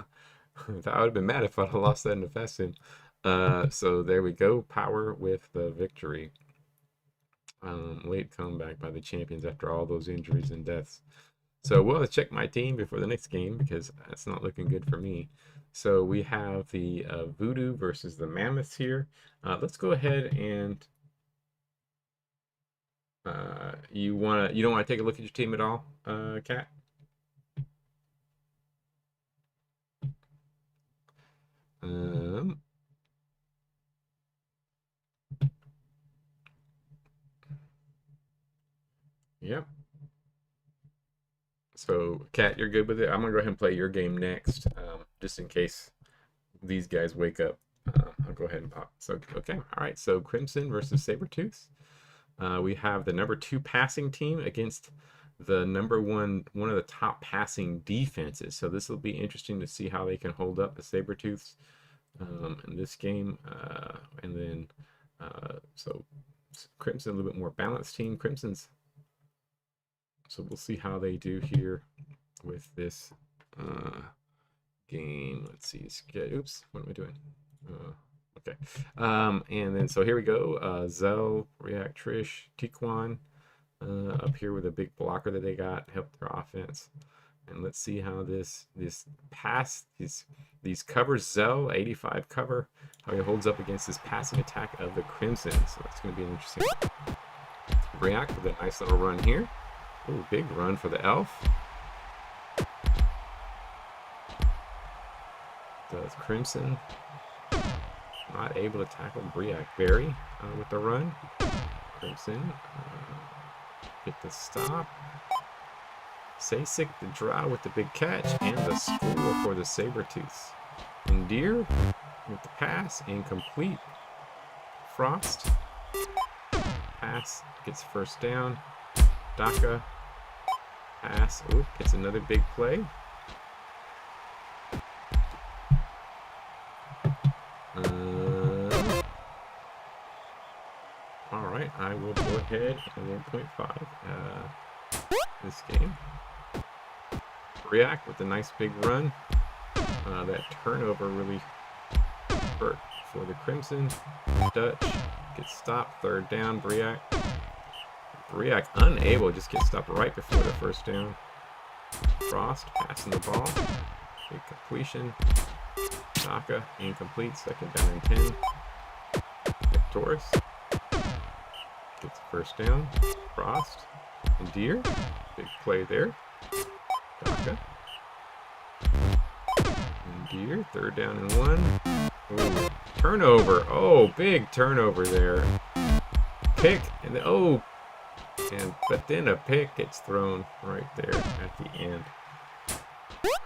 would have been mad if I'd have lost that in the fast sim. So there we go. Power with the victory. Late comeback by the champions after all those injuries and deaths. So we'll check my team before the next game, because that's not looking good for me. So we have the Voodoo versus the Mammoths here. Let's go ahead and you don't want to take a look at your team at all, Kat? Yep. So, Kat, you're good with it? I'm going to go ahead and play your game next, just in case these guys wake up. I'll go ahead and pop. So, okay. All right. So, Crimson versus Sabretooth. We have the number 2 passing team against the one of the top passing defenses. So, this will be interesting to see how they can hold up the Sabretooths in this game. And then, so Crimson, a little bit more balanced team. Crimson's. So we'll see how they do here with this game. Let's see. Oops, what am I doing? Okay. And then, so here we go. Zell, React, Trish, Tiquan up here with a big blocker that they got, helped their offense. And let's see how these covers, Zell, 85 cover, how he holds up against this passing attack of the Crimson. So that's going to be an interesting React with a nice little run here. Ooh, big run for the elf. Does Crimson not able to tackle Briac Berry with the run? Crimson get the stop. Sasic the draw with the big catch and the score for the Sabertooths. Endear with the pass, incomplete. Frost, pass, gets first down. Daka, pass, ooh, gets another big play. Alright, I will go ahead and 1.5 this game. React with a nice big run. That turnover really hurt for the Crimson. Dutch gets stopped, third down. Briac unable, just gets stopped right before the first down. Frost passing the ball. Big completion. Daka incomplete, second down and 10. Victoris gets the first down. Frost. Endear. Big play there. Daka. Endear. Third down and 1. Ooh, turnover. Oh, big turnover there. Pick. And then, but then a pick gets thrown right there at the end.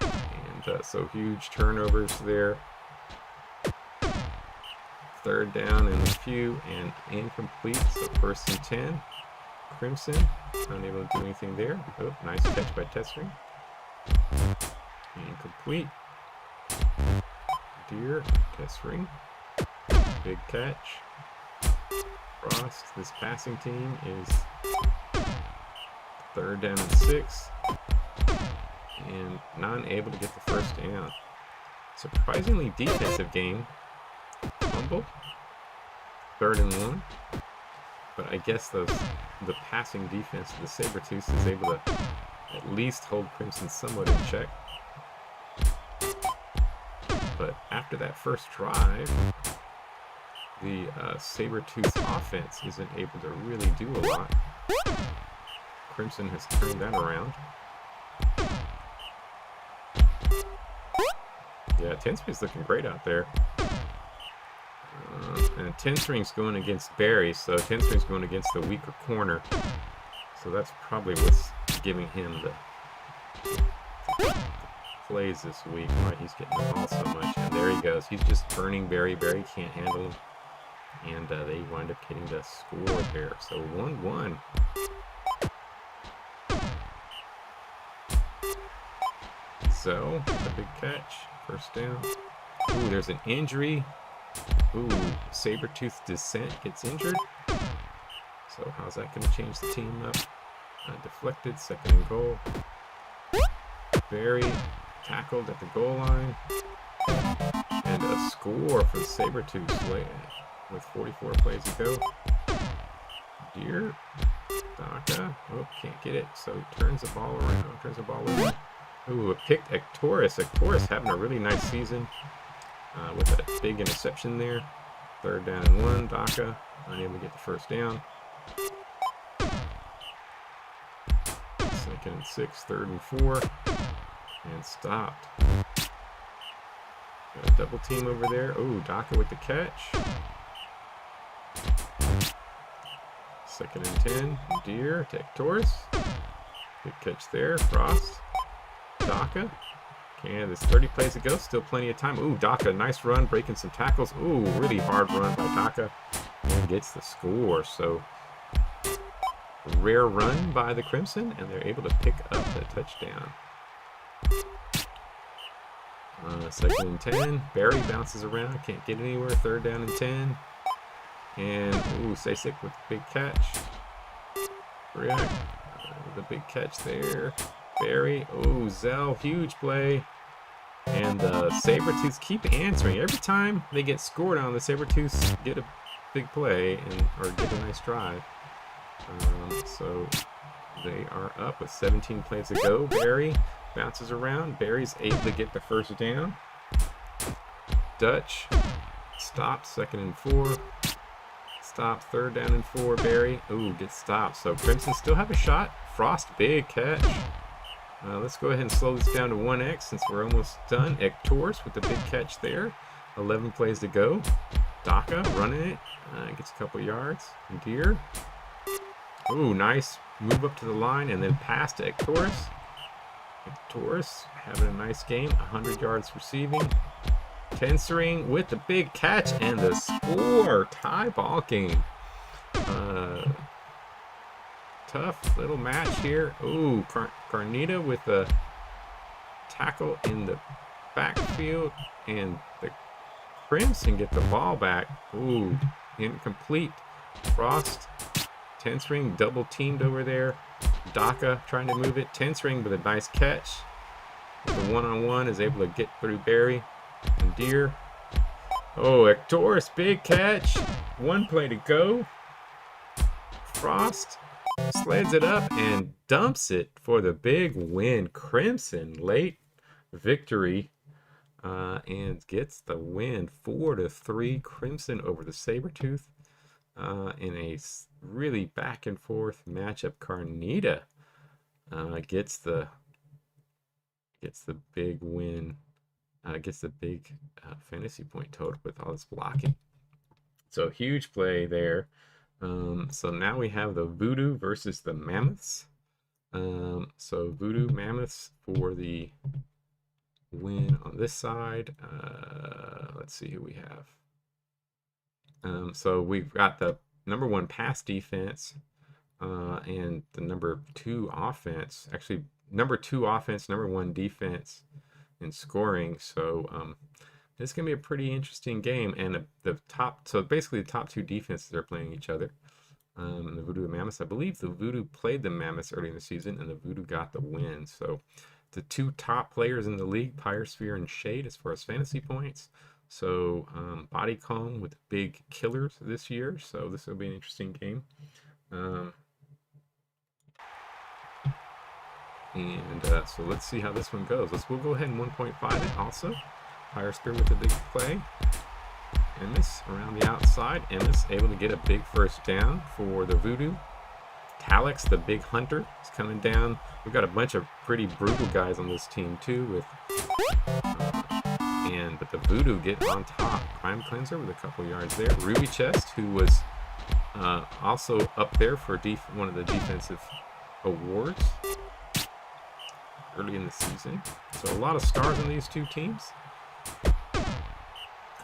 And so huge turnovers there. Third down and a few and incomplete. So first and 10. Crimson unable to do anything there. Oh, nice catch by Testring. Incomplete. Deer, Testring. Big catch. Frost. This passing team is third down and 6. And not able to get the first down. Surprisingly defensive game. Fumble. Third and 1. But I guess the passing defense of the Sabertooths is able to at least hold Crimson somewhat in check. But after that first drive, the Sabertooth offense isn't able to really do a lot. Crimson has turned that around. Yeah, 10-string's looking great out there. And 10-string's going against Barry, so 10-string's going against the weaker corner. So that's probably what's giving him the plays this week, why he's getting the ball so much. And there he goes. He's just burning Barry. Barry can't handle him. And they wind up getting the score there. So 1-1. So, the big catch. First down. Ooh, there's an injury. Ooh, Sabertooth Descent gets injured. So how's that going to change the team up? Deflected, second and goal. Barry tackled at the goal line. And a score for the Sabertooths with 44 plays to go. Deer. Daka. Oh, can't get it. So turns the ball around. Turns the ball over. Ooh, it picked Ectoris. Ectoris having a really nice season. With a big interception there. Third down and 1. Daka unable to get the first down. Second and 6. Third and 4. And stopped. Got a double team over there. Oh, Daka with the catch. Second and 10. Deer to Ectoris. Good catch there. Frost. Daka. And there's 30 plays to go, still plenty of time. Ooh, Daka, nice run, breaking some tackles. Ooh, really hard run by Daka. And gets the score. So, rare run by the Crimson, and they're able to pick up the touchdown. Second and 10. Barry bounces around, can't get anywhere. Third down and 10. And, ooh, Sasic with the big catch. React with a big catch there. Barry, oh, Zell, huge play. And the Sabertooths keep answering. Every time they get scored on, the Sabertooths get a big play or get a nice drive. So they are up with 17 plays to go. Barry bounces around. Barry's able to get the first down. Dutch stops, second and 4. Stop, third down and 4. Barry, ooh, gets stopped. So Crimson still have a shot. Frost, big catch. Let's go ahead and slow this down to 1x since we're almost done. Ectoris with the big catch there. 11 plays to go. Daka running it. Gets a couple yards. Deer. Ooh, nice move up to the line and then pass to Ectoris. Taurus having a nice game. 100 yards receiving. Tensering with the big catch and the score. Tie ball game. Tough little match here. Ooh, Carnita with the tackle in the backfield, and the Crimson get the ball back. Ooh, incomplete. Frost, Tensring double teamed over there. Daka trying to move it. Tensring with a nice catch. With the one-on-one is able to get through Barry and Deer. Oh, Ectorus, big catch. One play to go. Frost sleds it up and dumps it for the big win. Crimson late victory and gets the win 4-3. Crimson over the Sabretooth in a really back and forth matchup. Carnita gets the big win, gets the big fantasy point total with all this blocking. So huge play there. So now we have the Voodoo versus the Mammoths. So Voodoo Mammoths for the win on this side. Let's see who we have. So we've got the number 1 pass defense and the number 2 offense. Actually, number 2 offense, number 1 defense in scoring. So this is going to be a pretty interesting game. And so basically the top 2 defenses are playing each other. The Voodoo and Mammoths. I believe the Voodoo played the Mammoths early in the season, and the Voodoo got the win. So the 2 top players in the league, Pyrosphere and Shade, as far as fantasy points. So Bodycomb with big killers this year. So this will be an interesting game. So let's see how this one goes. We'll go ahead and 1.5 it also. Pyrosphere with a big play. Emmis around the outside. Emmis able to get a big first down for the Voodoo. Talix, the big hunter, is coming down. We've got a bunch of pretty brutal guys on this team too. But the Voodoo get on top. Crime Cleanser with a couple yards there. Ruby Chest, who was also up there for one of the defensive awards early in the season. So a lot of stars on these 2 teams.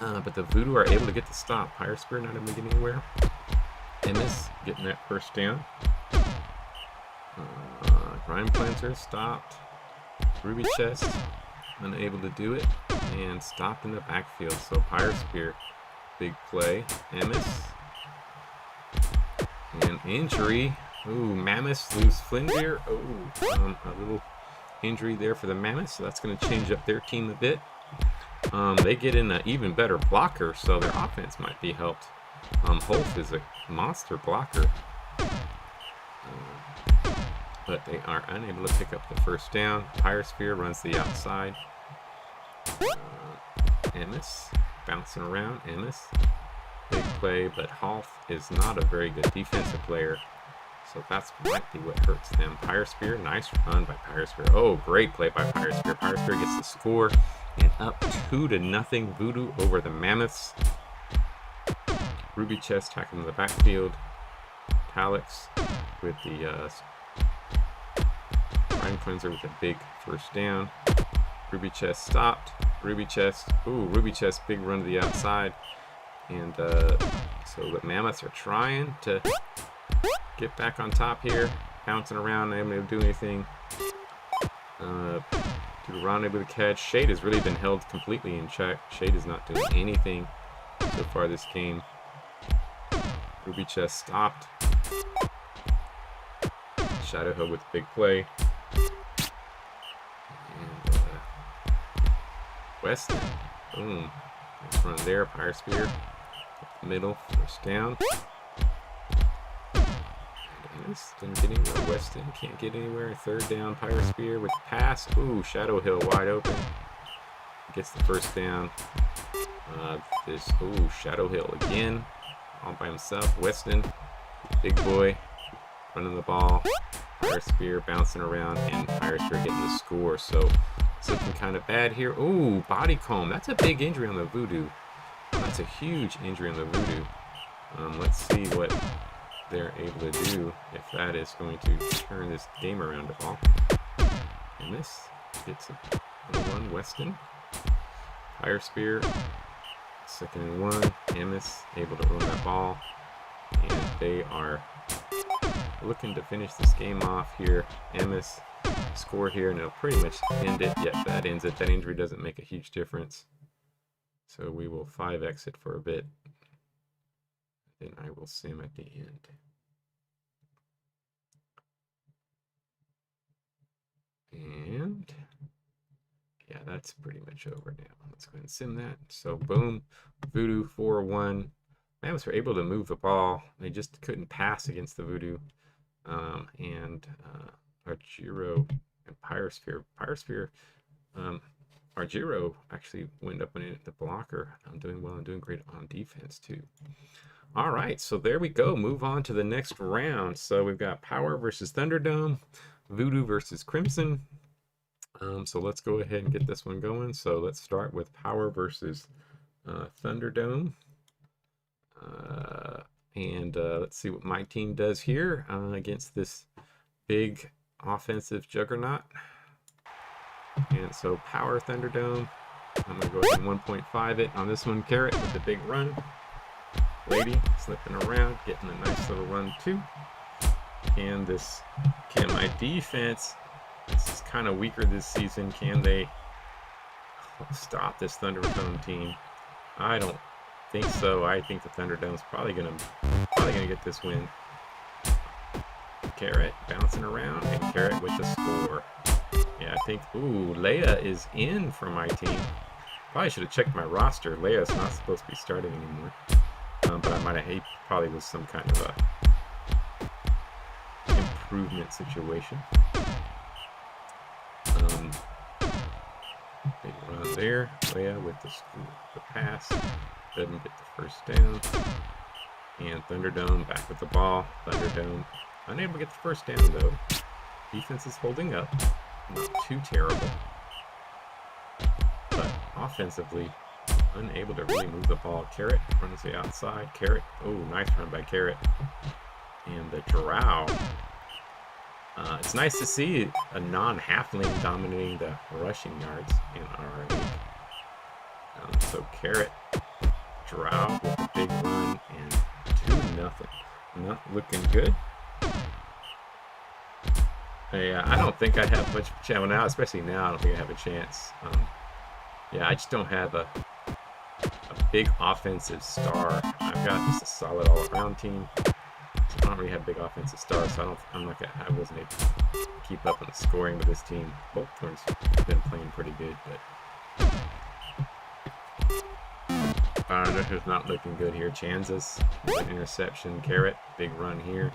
But the Voodoo are able to get the stop. Pyrosphere not able to get anywhere. Emmis getting that first down. Crime Cleanser stopped. Ruby Chest unable to do it. And stopped in the backfield. So Pyrosphere, big play. Emmis. And injury. Ooh, Mammoths lose Flindeer. Oh, a little injury there for the Mammoths. So that's going to change up their team a bit. They get in an even better blocker, so their offense might be helped. Holt is a monster blocker. But they are unable to pick up the first down. Pyrosphere runs the outside. Emmis bouncing around. Emmis, big play, but Holt is not a very good defensive player. So that's might be what hurts them. Pyrosphere, nice run by Pyrosphere. Oh, great play by Pyrosphere. Pyrosphere gets the score. And up 2-0 Voodoo over the Mammoths. Ruby Chest tackling in the backfield. Talix with the Crime Cleanser with a big first down. Ruby Chest stopped. Ruby Chest. Ooh, Ruby Chest, big run to the outside. And so the Mammoths are trying to get back on top here. Bouncing around, not able to do anything. Deuteron able to catch. Shade has really been held completely in check. Shade is not doing anything so far this game. Ruby Chest stopped. Shadow Hill with a big play. And Weston. Boom. Nice run there. Pyrosphere. Middle. First down. Didn't get anywhere. Weston can't get anywhere. Third down. Pyrosphere with the pass. Ooh, Shadow Hill wide open. Gets the first down. Ooh, Shadow Hill again. All by himself. Weston, big boy, running the ball. Pyrosphere bouncing around, and Pyrosphere getting the score. So it's looking kind of bad here. Ooh, Bodycomb. That's a big injury on the Voodoo. That's a huge injury on the Voodoo. Let's see what they're able to do if that is going to turn this game around at all. And this Gets a one. Weston. Fire Spear. 2nd and 1. Amos able to run that ball. And they are looking to finish this game off here. Amos score here, and it'll pretty much end it. Yep, that ends it. That injury doesn't make a huge difference. So we will 5x it for a bit. Then I will sim at the end. And yeah, that's pretty much over now. Let's go ahead and sim that. So boom, Voodoo 4-1. Mammoths were able to move the ball. They just couldn't pass against the Voodoo. And Argiro and Pyrosphere. Argiro actually went up in the blocker. I'm doing well and doing great on defense too. All right, so there we go. Move on to the next round. So we've got Power versus Thunderdome, Voodoo versus Crimson. So let's go ahead and get this one going. So let's start with Power versus Thunderdome. Let's see what my team does here against this big offensive juggernaut. And so Power Thunderdome. I'm going to go ahead and 1.5 it on this one. Carrot with the big run. Lady slipping around, getting a nice little run too. And can my defense, this is kind of weaker this season, can they stop this Thunderdome team? I don't think so. I think the Thunderdome's probably gonna get this win. Carrot bouncing around, and Carrot with the score. Yeah, I think, ooh, Leia is in for my team. Probably should have checked my roster. Leia's not supposed to be starting anymore. But I might have, he probably was some kind of a improvement situation. Big run there. Leia with the pass. Doesn't get the first down. And Thunderdome back with the ball. Thunderdome unable to get the first down though. Defense is holding up. Not too terrible. But offensively, unable to really move the ball. Carrot runs the outside. Carrot, oh, nice run by Carrot. And the Drow. It's nice to see a non-halfling dominating the rushing yards in our league. So Carrot, Drow with a big run, and 2-0. Not looking good. Yeah, I don't think I have much chance now, especially now. I don't think I have a chance. Yeah, I just don't have a big offensive star. I've got just a solid all-around team. I don't really have big offensive stars, so I wasn't able to keep up on the scoring with this team. Both teams have been playing pretty good, but this is not looking good here. Chanzas with an interception. Carrot, big run here.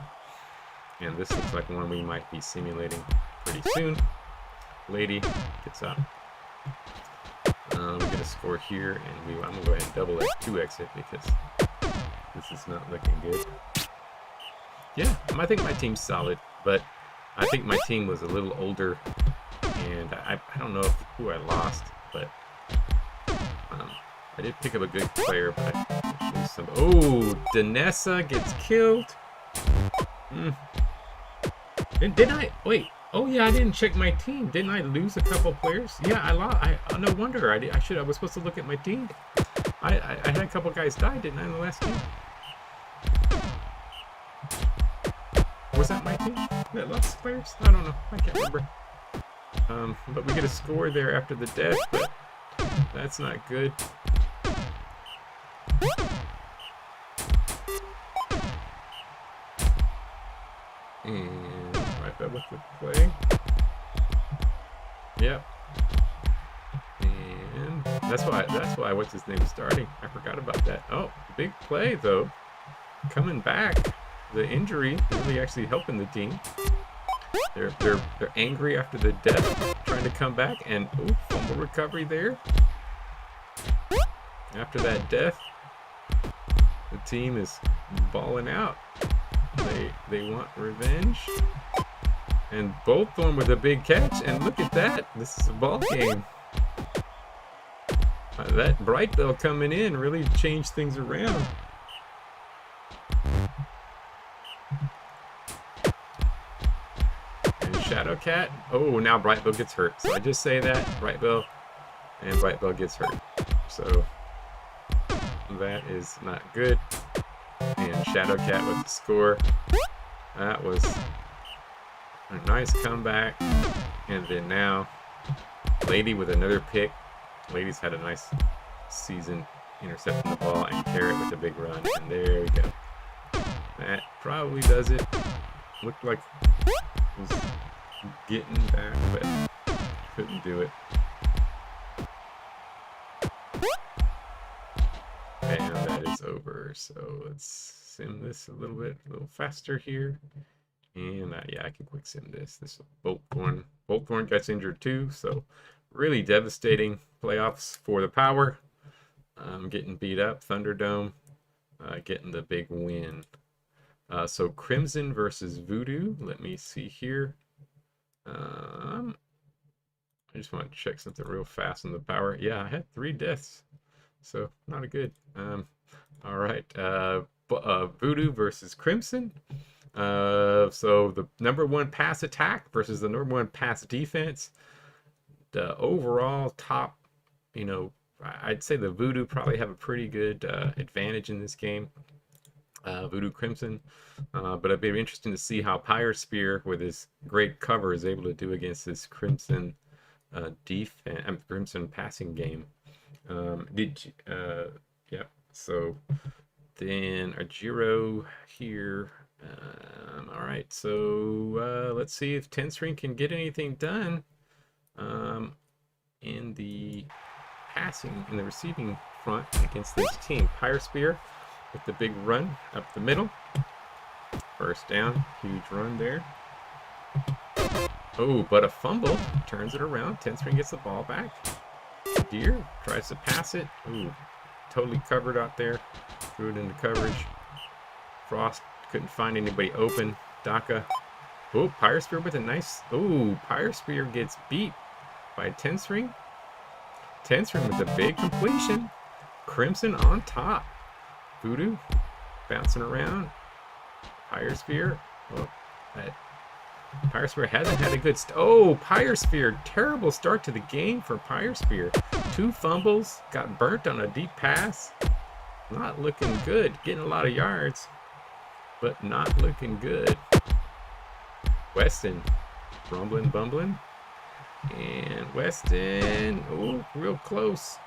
And this looks like one we might be simulating pretty soon. Lady gets up. We get a score here, and I'm going to go ahead and double it, 2x it, because this is not looking good. Yeah, I think my team's solid, but I think my team was a little older, and I don't know who I lost, but I did pick up a good player, but I lose some. Oh, Danessa gets killed. Didn't I? Wait. Oh yeah, I didn't check my team. Didn't I lose a couple players? Yeah, I lost. No wonder. I was supposed to look at my team. I had a couple guys die, didn't I, in the last game? Was that my team that lost players? I don't know. I can't remember. But we get a score there after the death, but that's not good. And right back with the play. Yep. And that's why what's his name starting. I forgot about that. Oh, big play though. Coming back. The injury really actually helping the team. They're angry after the death, trying to come back, and fumble recovery there. After that death, the team is balling out. They want revenge, and both of them with a big catch. And look at that! This is a ball game. That Bright Bell coming in really changed things around. And Shadow cat. Oh, now Brightbill gets hurt. So I just say that, Brightbill, and Brightbill gets hurt. So that is not good. And Shadowcat with the score. That was a nice comeback. And then now, Lady with another pick. Lady's had a nice season intercepting the ball, and Carrot with a big run. And there we go. That probably does it. Looked like it was getting back, but couldn't do it. And that is over. So let's sim this a little faster here. And yeah, I can quick sim this. This Boltthorn. Boltthorn gets injured too, so really devastating playoffs for the Power. Getting beat up. Thunderdome getting the big win. So Crimson versus Voodoo. Let me see here. I just want to check something real fast on the Power. Yeah, I had 3 deaths, so not a good. All right, Voodoo versus Crimson. So the #1 pass attack versus the #1 pass defense. The overall top, I'd say the Voodoo probably have a pretty good advantage in this game. Voodoo Crimson, but it'd be interesting to see how Pyre Spear, with his great cover, is able to do against this Crimson defense, Crimson passing game. Yeah. So then Argiro here. All right. So let's see if Tenstring can get anything done in the receiving front against this team. Pyre Spear with the big run up the middle. First down, huge run there. Oh, but a fumble turns it around. Tenstring gets the ball back. Deer tries to pass it. Ooh, totally covered out there. Threw it into coverage. Frost couldn't find anybody open. Daka. Oh, Pyre Spear with a nice. Oh, Pyre Spear gets beat by Tenstring. Tenstring with a big completion. Crimson on top. Voodoo bouncing around. Pyre Spear. Oh, Pyre Spear hasn't had a good Pyre Spear. Terrible start to the game for Pyre Spear. 2 fumbles. Got burnt on a deep pass. Not looking good. Getting a lot of yards, but not looking good. Weston rumbling, bumbling. And Weston. Oh, real close.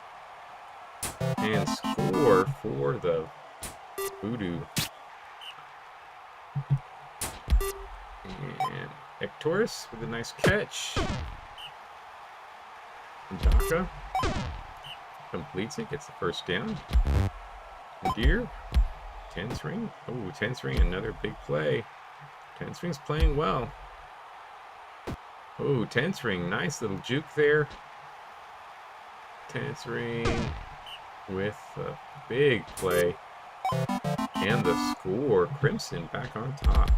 And score for the Voodoo. And Ectorus with a nice catch. Daka completes it, gets the first down. Deer. Tenstring. Oh, Tenstring, another big play. Tenstring's playing well. Oh, Tenstring, nice little juke there. Tenstring with a big play. And the score, Crimson back on top.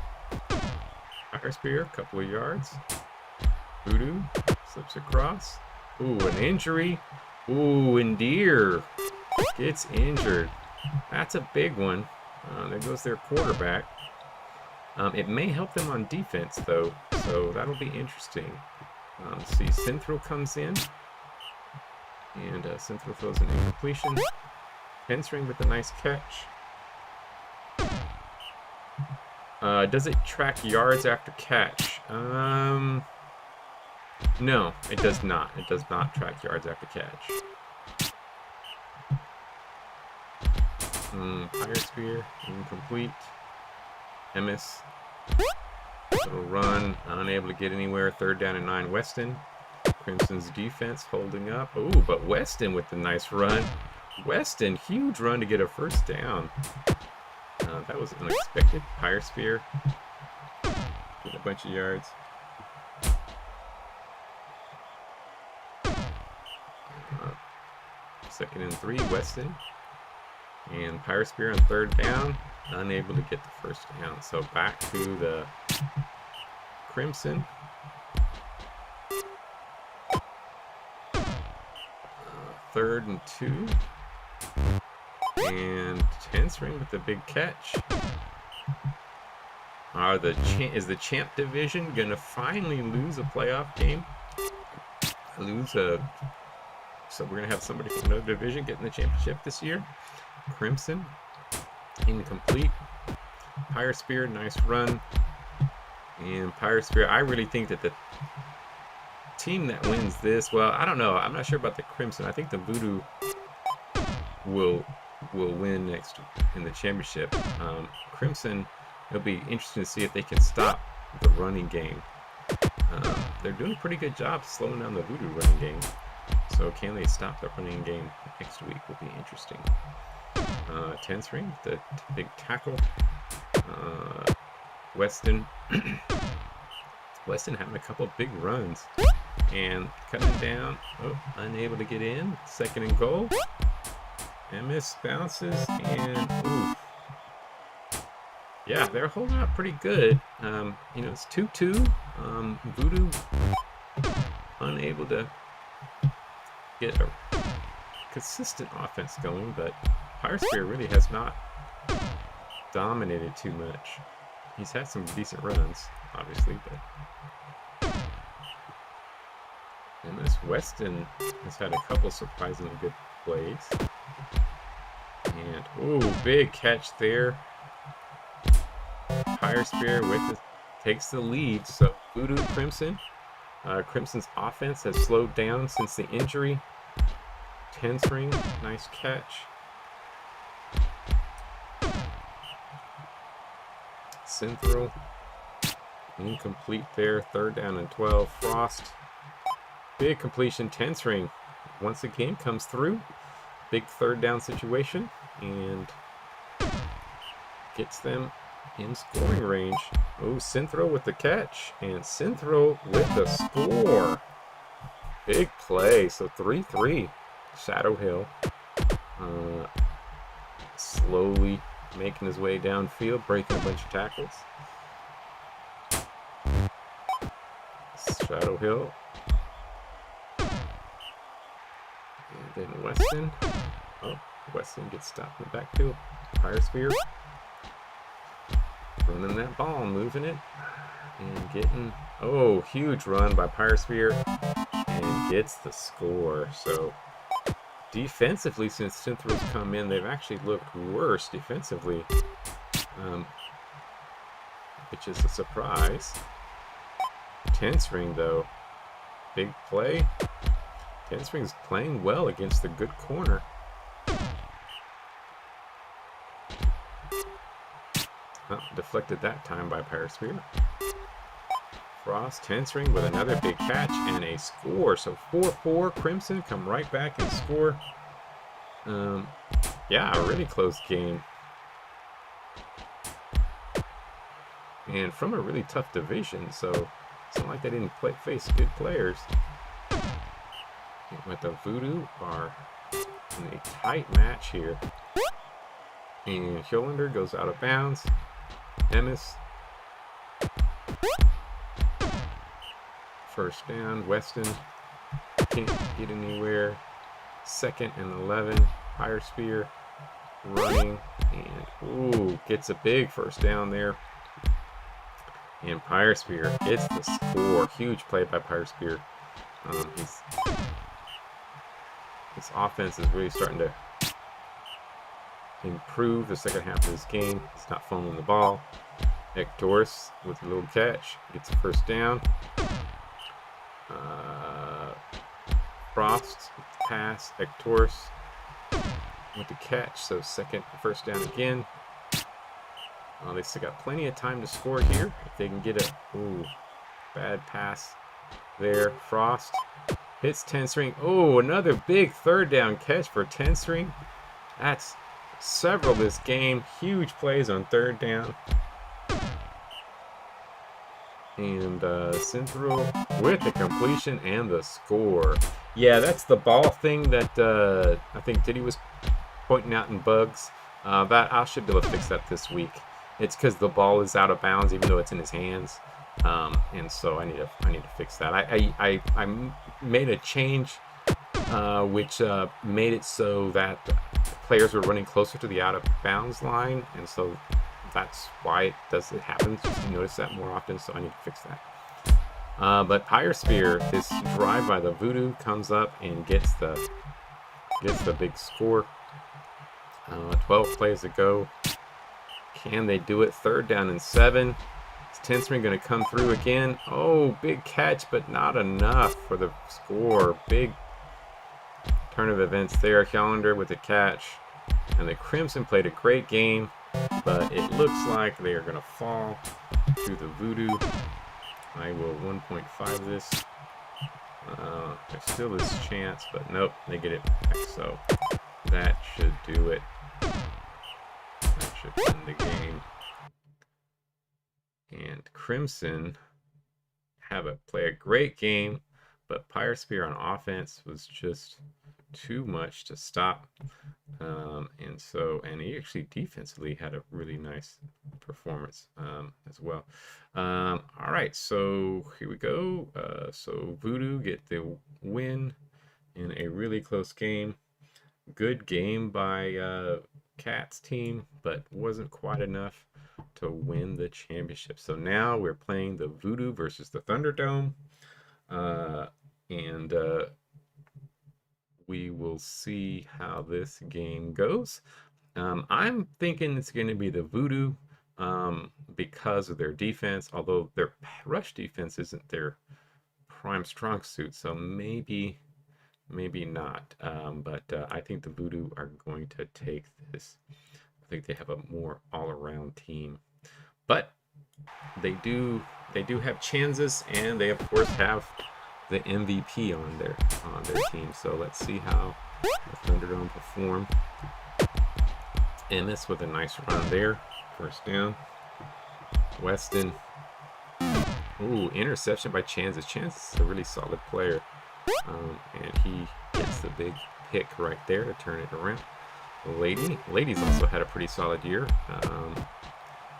Pyre Spear, a couple of yards. Voodoo slips across. Ooh, an injury. Ooh, and Deer gets injured. That's a big one. There goes their quarterback. It may help them on defense, though, so that'll be interesting. Let's see, Synthro comes in. And Synthro throws an incompletion. Tenstring with a nice catch. Does it track yards after catch? No, it does not. It does not track yards after catch. Pyre Spear, incomplete. Emis, little run, unable to get anywhere. 3rd down and 9, Weston. Crimson's defense holding up. Oh, but Weston with the nice run. Weston, huge run to get a first down. That was unexpected. Pyre Spear with a bunch of yards. 2nd and 3, Weston. And Pyre Spear on 3rd down, unable to get the first down. So back to the Crimson. 3rd and 2. And Tenstring with the big catch. Is the champ division gonna finally lose a playoff game? So we're gonna have somebody from another division getting the championship this year. Crimson, incomplete. Pirate Spear, nice run. And Pirate Spear, I really think that the team that wins this, well, I don't know. I'm not sure about the Crimson. I think the Voodoo will win next in the championship. Crimson, it'll be interesting to see if they can stop the running game. They're doing a pretty good job slowing down the Voodoo running game. So can they stop the running game next week will be interesting. 10th ring, the big tackle. Weston having a couple of big runs and cutting down. Oh, unable to get in. Second and goal. MS bounces and ooh. Yeah, they're holding up pretty good. It's 2-2. Voodoo unable to get a consistent offense going, but Pirate Spear really has not dominated too much. He's had some decent runs, obviously, but MS Weston has had a couple surprisingly good plays. And ooh, big catch there. Pirate Spear takes the lead. So Voodoo Crimson. Crimson's offense has slowed down since the injury. 10th ring, nice catch. Synthro, incomplete there. 3rd down and 12. Frost, big completion. 10th ring once again comes through. Big 3rd down situation and gets them in scoring range. Oh, Synthro with the catch and Synthro with the score. Big play. So 3-3. Shadow Hill slowly making his way downfield, breaking a bunch of tackles. Shadow Hill. And then Weston. Oh, Weston gets stopped in the backfield. Pirate Spear. Running that ball, moving it. And getting, oh, huge run by Pirate Spear. And gets the score. So defensively, since Synthro's come in, they've actually looked worse defensively, which is a surprise. 10th ring, though, big play. 10th ring's playing well against the good corner. Oh, deflected that time by Pirate Spear. Frost, 10th ring with another big catch and a score. So 4-4. Crimson come right back and score. Yeah, a really close game. And from a really tough division, so it's not like they didn't face good players. But the Voodoo are in a tight match here. And Hulander goes out of bounds. Emmis. First down. Weston can't get anywhere. 2nd and 11. Pirate Spear running. And ooh, gets a big first down there. And Pirate Spear gets the score. Huge play by Pirate Spear. His offense is really starting to improve the second half of this game. He's not fumbling the ball. Hectorus with a little catch gets a first down. Frost with the pass. Hectorus with the catch. So first down again. They still got plenty of time to score here. If they can get a bad pass there. Frost hits 10th ring. Oh, another big 3rd down catch for 10th ring. That's several this game. Huge plays on 3rd down. And Synthro with the completion and the score. Yeah, that's the ball thing that I think Diddy was pointing out in bugs. That I should be able to fix that this week. It's because the ball is out of bounds, even though it's in his hands, and so I need to fix that. I made a change, which made it so that players were running closer to the out of bounds line, and so That's why it doesn't happen. Just notice that more often, so I need to fix that. But Pyre Spear, this drive by the Voodoo comes up and gets the big score. 12 plays to go. Can they do it? 3rd down and 7. Is Tenspring going to come through again? Oh, big catch, but not enough for the score. Big turn of events there. Hollander with the catch. And the Crimson played a great game, but it looks like they are going to fall to the Voodoo. I will 1.5 this. There's still this chance, but nope, they get it back. So that should do it. That should end the game. And Crimson play a great game, but Pyre Spear on offense was just too much to stop. And he actually defensively had a really nice performance as well. All right, so here we go. So Voodoo get the win in a really close game. Good game by Cat's team, but wasn't quite enough to win the championship. So now we're playing the Voodoo versus the Thunderdome, and we will see how this game goes. I'm thinking it's going to be the Voodoo because of their defense, although their rush defense isn't their prime strong suit, so maybe not. But I think the Voodoo are going to take this. I think they have a more all-around team, but they do have chances, and they of course have the MVP on their team. So let's see how the Thunderdome perform. Ennis with a nice run there, 1st down. Weston, ooh, interception by Chances. Chances is a really solid player, and he gets the big pick right there to turn it around. Lady's also had a pretty solid year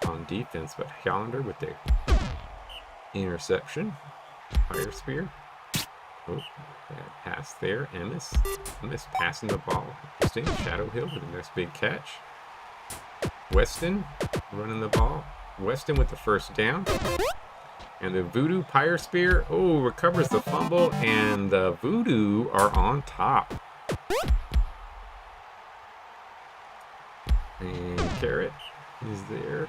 on defense, but Hollander with the interception. Pyre Spear. Oh, bad pass there. Ennis passing the ball. Interesting. Shadow Hill with a nice big catch. Weston running the ball. Weston with the 1st down. And the Voodoo Pyre Spear, oh, recovers the fumble, and the Voodoo are on top. And Carrot is there.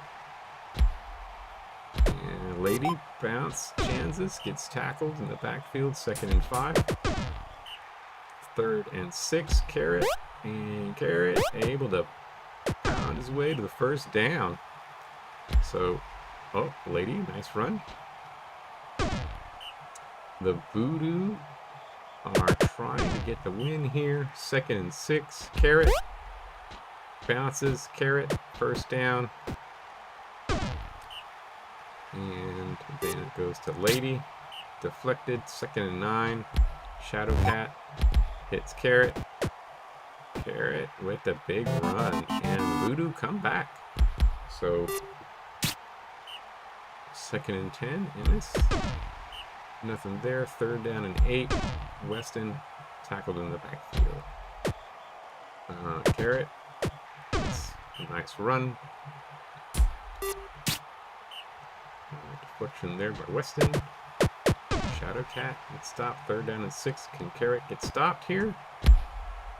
And Lady bounce chances, gets tackled in the backfield, 2nd and 5. 3rd and 6, Carrot. And Carrot able to pound his way to the 1st down. So, oh, Lady, nice run. The Voodoo are trying to get the win here. 2nd and 6, Carrot. Bounces, Carrot, 1st down. And then it goes to Lady. Deflected, 2nd and 9. Shadow Cat hits Carrot. Carrot with the big run. And Voodoo come back. So, 2nd and 10. Ennis. Nothing there. 3rd down and 8. Weston tackled in the backfield. Carrot. It's a nice run. Deflection there by Weston. Shadow Cat gets stopped. 3rd down and 6. Can Carrot get stopped here?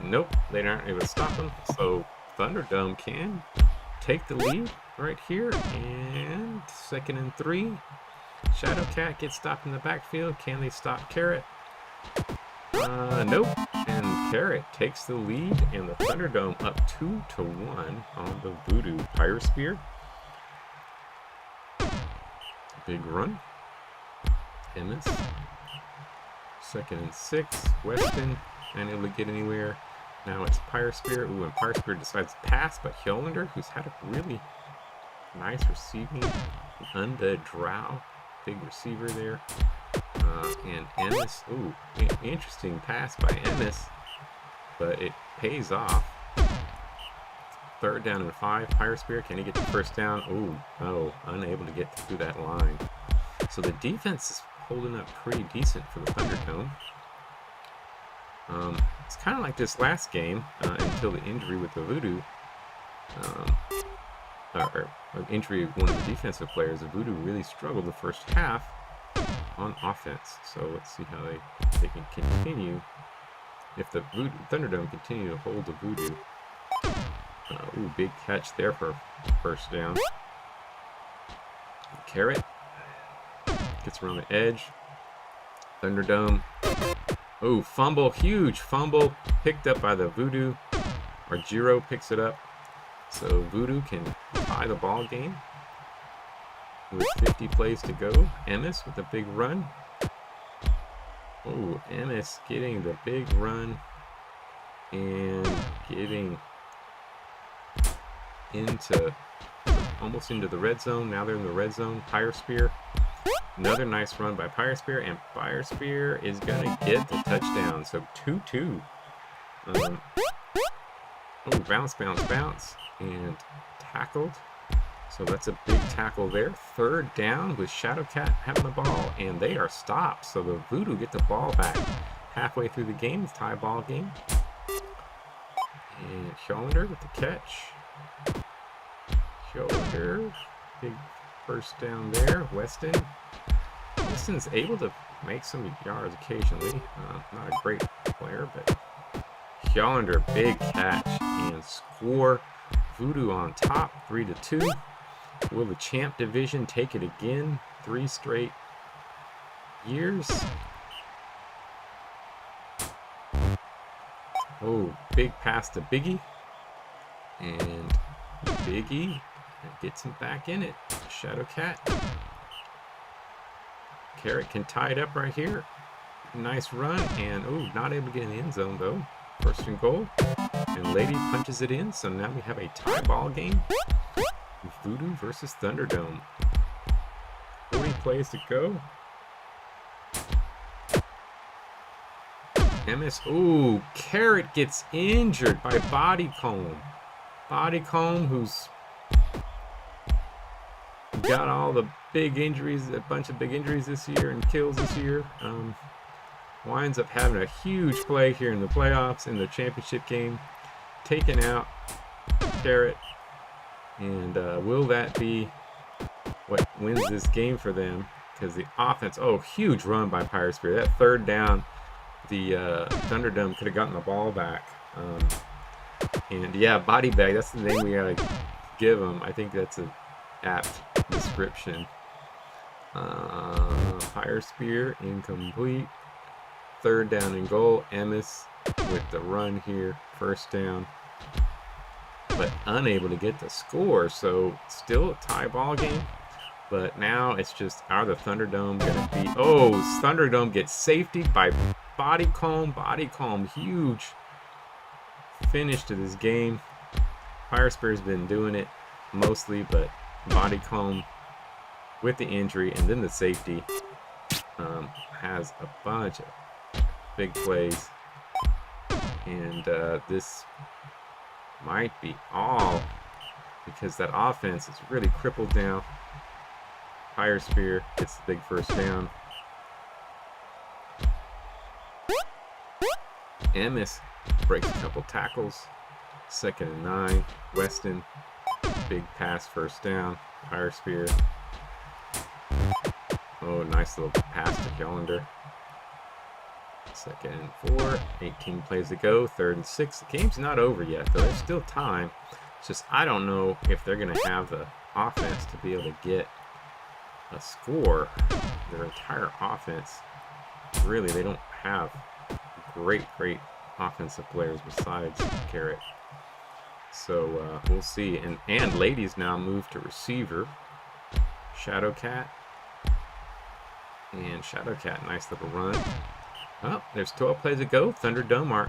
Nope, they aren't able to stop him. So Thunderdome can take the lead right here. And 2nd and 3. Shadow Cat gets stopped in the backfield. Can they stop Carrot? Nope. And Carrot takes the lead, and the Thunderdome up 2-1 on the Voodoo Pyre Spear. Big run. Ennis. 2nd and 6. Weston unable to get anywhere. Now it's Pyre Spear. Ooh, and Pyre Spear decides to pass, but Hollander, who's had a really nice receiving, Unda Drow, big receiver there. And Ennis, ooh, interesting pass by Ennis, but it pays off. 3rd down and 5. Pyre Spear, can he get the 1st down? Ooh, no, unable to get through that line. So the defense is holding up pretty decent for the Thunderdome. It's kind of like this last game until the injury with the Voodoo. or injury of one of the defensive players, the Voodoo really struggled the first half on offense. So let's see how they can continue. If the Thunderdome continue to hold the Voodoo. Ooh, big catch there for first down. Carrot gets around the edge. Thunderdome. Oh, fumble, huge fumble picked up by the Voodoo. Argiro picks it up. So Voodoo can tie the ball game with 50 plays to go. Emmis with a big run. Oh, Emmis getting the big run and getting into almost into the red zone. Now they're in the red zone. Fire Spear. Another nice run by Fire Spear, and Fire Spear is gonna get the touchdown. So 2-2. Oh, bounce, bounce, bounce, and tackled. So that's a big tackle there. Third down with Shadowcat having the ball, and they are stopped. So the Voodoo get the ball back halfway through the game. It's tie ball game. And Hollander with the catch. Hollander, big first down there. Weston's able to make some yards occasionally. Not a great player, but Hollander, big catch and score. Voodoo on top, 3-2. Will the champ division take it again? 3 straight years. Oh, big pass to Biggie. And Biggie gets him back in it. Shadowcat. Carrot can tie it up right here. Nice run. And, oh, not able to get in the end zone, though. First and goal. And Lady punches it in. So now we have a tie ball game. Voodoo versus Thunderdome. 40 plays to go. Emmis. Ooh, Carrot gets injured by Bodycomb. Bodycomb, who's got all the big injuries, a bunch of big injuries this year and kills this year. Winds up having a huge play here in the playoffs in the championship game. Taken out Carrot. And will that be what wins this game for them? Because the offense, oh, huge run by Pirate Spear. That third down, the Thunderdome could have gotten the ball back. And yeah, body bag, that's the name we gotta give them. I think that's an apt description. Fire Spear, incomplete. Third down and goal. Emmis with the run here, first down. But unable to get the score, so still a tie ball game. But now it's just, are the Thunderdome gonna beat? Oh, Thunderdome gets safety by Bodycomb. Bodycomb, huge finish to this game. Fire Spear's been doing it mostly, but Bodycomb with the injury and then the safety has a bunch of big plays, and this might be all because that offense is really crippled now. Fire Spear gets the big first down. Emmis breaks a couple tackles. 2nd and 9. Weston, big pass, first down. Fire Spear. Oh, nice little pass to Hollander. 2nd and 4. 18 plays to go. 3rd and 6. The game's not over yet, though. There's still time. It's just I don't know if they're going to have the offense to be able to get a score. Their entire offense, really, they don't have great offensive players besides Carrot. So we'll see. And Ladies now move to receiver. Shadowcat. And Shadowcat, nice little run. Oh, there's 12 plays to go. Thunderdome are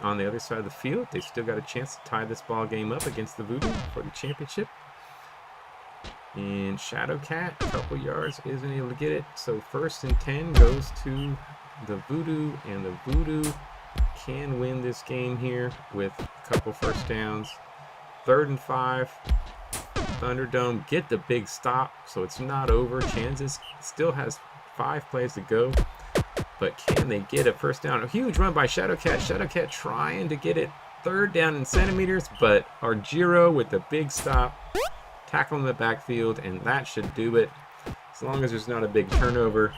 on the other side of the field. They still got a chance to tie this ball game up against the Voodoo for the championship. And Shadowcat, a couple yards, isn't able to get it. So 1st and 10 goes to the Voodoo, and the Voodoo can win this game here with a couple first downs. 3rd and 5. Thunderdome get the big stop, so it's not over. Kansas still has 5 plays to go. But can they get a first down? A huge run by Shadowcat. Shadowcat trying to get it 3rd down in centimeters, but Argiro with the big stop tackle in the backfield, and that should do it. As long as there's not a big turnover,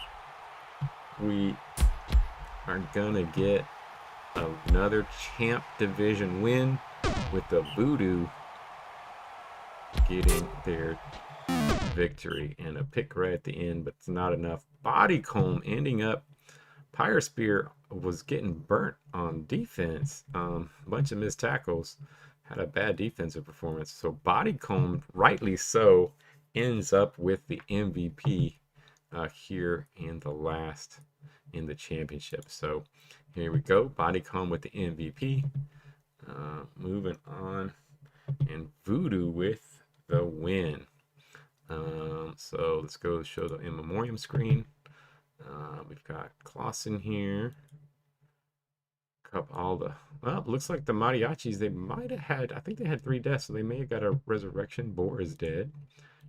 we are gonna get another champ division win with the Voodoo getting their victory and a pick right at the end, but it's not enough. Body comb ending up. Pyre Spear was getting burnt on defense. A bunch of missed tackles. Had a bad defensive performance. So Body comb, rightly so, ends up with the MVP here in the championship. So here we go. Body comb with the MVP. Moving on, and Voodoo with the win. So let's go show the in memoriam screen. We've got Clausen here. Well, looks like the Mariachis, they might have had, I think they had 3 deaths, so they may have got a resurrection. Boar is dead.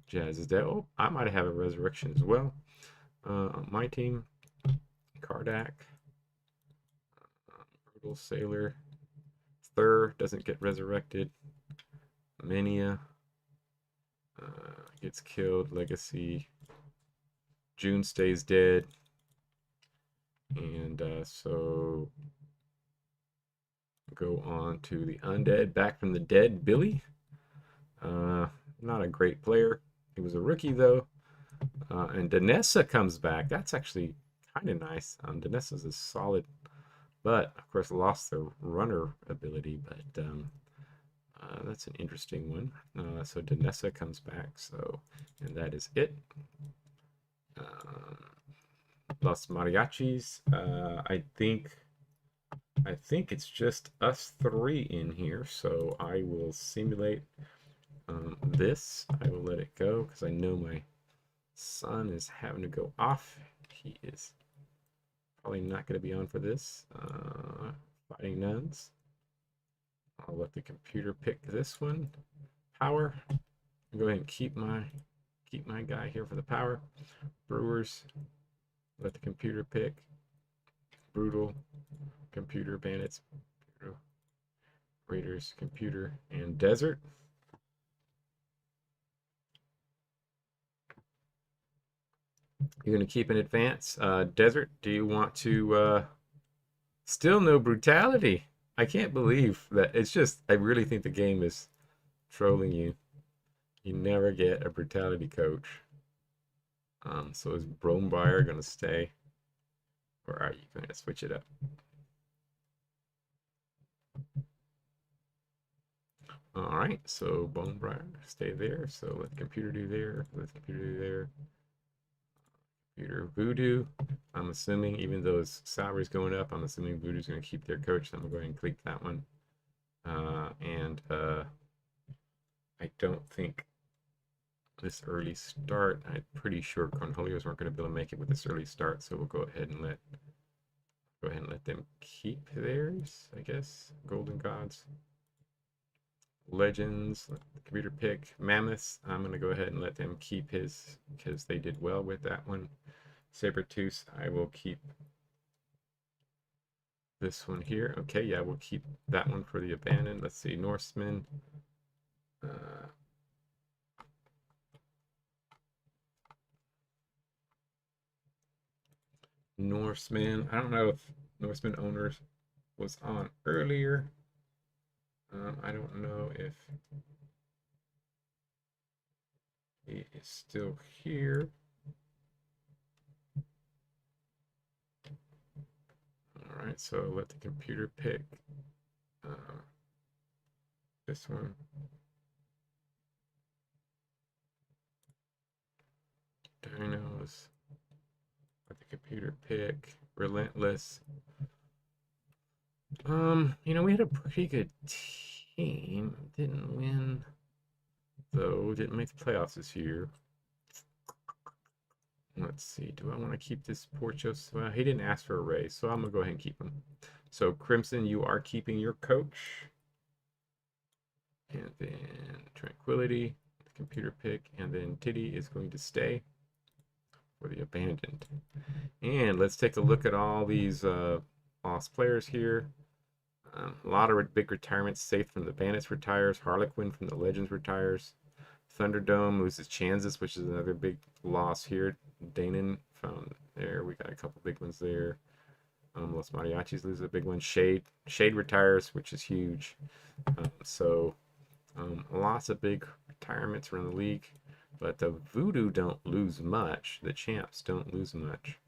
Jazz is dead. Oh, I might have a resurrection as well. On my team, Kardak, Brutal Sailor, Thur doesn't get resurrected. Mania gets killed. Legacy. June stays dead. And so go on to the undead. Back from the dead, Billy. Not a great player. He was a rookie though. And Danessa comes back. That's actually kind of nice. Danessa's is solid, but of course lost their runner ability. But that's an interesting one. So Danessa comes back. So, and that is it. Los Mariachis. I think it's just us 3 in here. So I will simulate this. I will let it go because I know my son is having to go off. He is probably not going to be on for this. Fighting nuns. I'll let the computer pick this one. Power. I'll go ahead and keep my guy here for the power. Brewers. Let the computer pick. Brutal. Computer. Bandits. Raiders. Computer. And desert. You're going to keep in advance. Desert, do you want to... Still no brutality. I can't believe that. It's just, I really think the game is trolling you. You never get a brutality coach. So is Brombriar going to stay? Or are you going to switch it up? All right, so Bonebriar, stay there. So let the computer do there. Let the computer do there. Computer Voodoo. I'm assuming, even though his salary is going up, I'm assuming Voodoo's going to keep their coach. So I'm going to go ahead and click that one. I don't think this early start. I'm pretty sure Cornholios weren't going to be able to make it with this early start. So we'll go ahead and let them keep theirs, I guess. Golden Gods. Legends, let the computer pick. Mammoths, I'm going to go ahead and let them keep his because they did well with that one. Sabertooth, I will keep this one here. Okay, yeah, we'll keep that one for the abandoned. Let's see, Norseman. Norseman, I don't know if Norseman owners was on earlier. I don't know if he is still here. All right, so let the computer pick this one. Dinos. Let the computer pick Relentless. We had a pretty good team. Didn't win, though. Didn't make the playoffs this year. Let's see. Do I want to keep this Porchos? Well, he didn't ask for a raise, so I'm going to go ahead and keep him. So, Crimson, you are keeping your coach. And then Tranquility, the computer pick. And then Titty is going to stay for the abandoned. And let's take a look at all these lost players here. A lot of big retirements. Safe from the Bandits retires. Harlequin from the Legends retires. Thunderdome loses Kansas, which is another big loss here. Danon found there. We got a couple big ones there. Los Mariachis lose a big one. Shade retires, which is huge. Lots of big retirements around the league. But the Voodoo don't lose much. The Champs don't lose much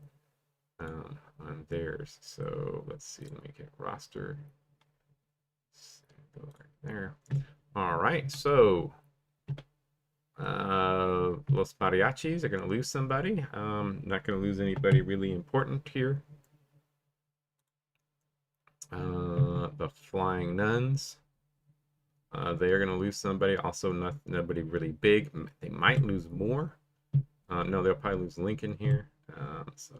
on theirs. So let's see. Let me get roster. Go right there. All right. So Los Mariachis are going to lose somebody. Not going to lose anybody really important here. The Flying Nuns. They are going to lose somebody. Also, nobody really big. They might lose more. No, they'll probably lose Lincoln here. So,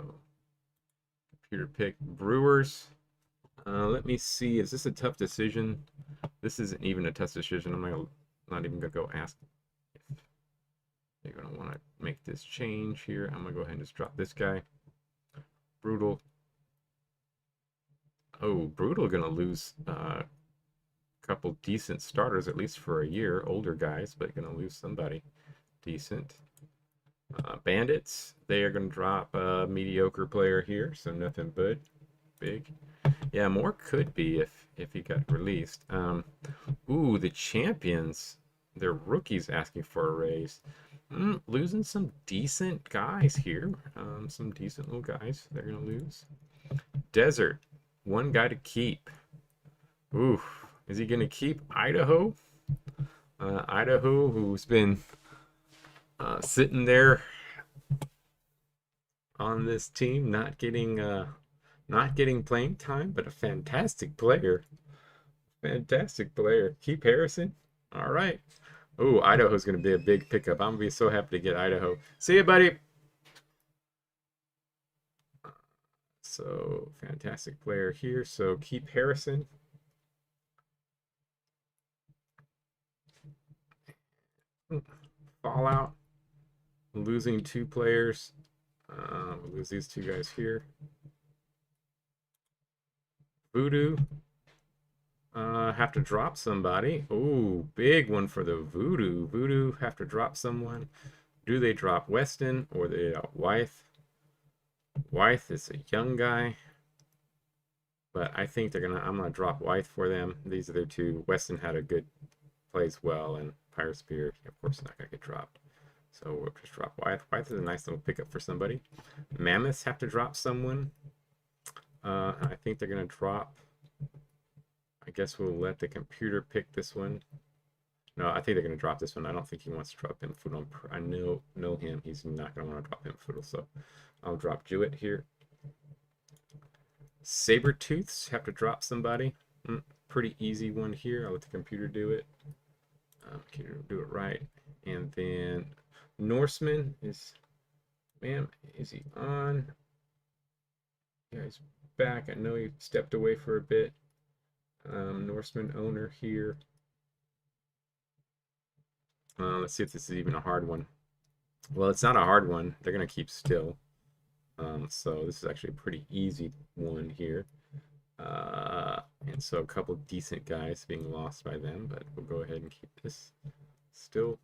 computer pick. Brewers. Let me see. Is this a tough decision? This isn't even a tough decision. I'm not even going to go ask if they're going to want to make this change here. I'm going to go ahead and just drop this guy. Brutal. Oh, Brutal going to lose couple decent starters, at least for a year. Older guys, but gonna lose somebody decent. Bandits, they are gonna drop a mediocre player here, so nothing but big. Yeah, more could be if he got released. Ooh, the Champions, their rookies asking for a raise. Losing some decent guys here. Some decent little guys they're gonna lose. Desert, one guy to keep. Ooh. Is he going to keep Idaho? Idaho, who's been sitting there on this team, not getting playing time, but a fantastic player. Fantastic player. Keep Harrison. All right. Oh, Idaho's going to be a big pickup. I'm going to be so happy to get Idaho. See you, buddy. So, fantastic player here. So, keep Harrison. Fallout, losing 2 players. We'll lose these 2 guys here. Voodoo, have to drop somebody. Oh, big one for the Voodoo. Voodoo have to drop someone. Do they drop Weston or they Wythe? Wythe is a young guy, but I think I'm gonna drop Wythe for them. These are their 2. Weston had a good plays well, and Fire Spear, of course, not gonna get dropped. So we'll just drop Wythe. Wythe is a nice little pickup for somebody. Mammoths have to drop someone. I think they're gonna drop. I guess we'll let the computer pick this one. No, I think they're gonna drop this one. I don't think he wants to drop Infoodle. I know him. He's not gonna want to drop Infoodle, so I'll drop Jewett here. Sabertooths have to drop somebody. Pretty easy one here. I'll let the computer do it. Computer do it right. And then Norseman is, man, is he on? Yeah, he's back. I know he stepped away for a bit. Norseman owner here. Let's see if this is even a hard one. Well, it's not a hard one. They're going to keep still. So this is actually a pretty easy one here. And so a couple decent guys being lost by them, but we'll go ahead and keep this still.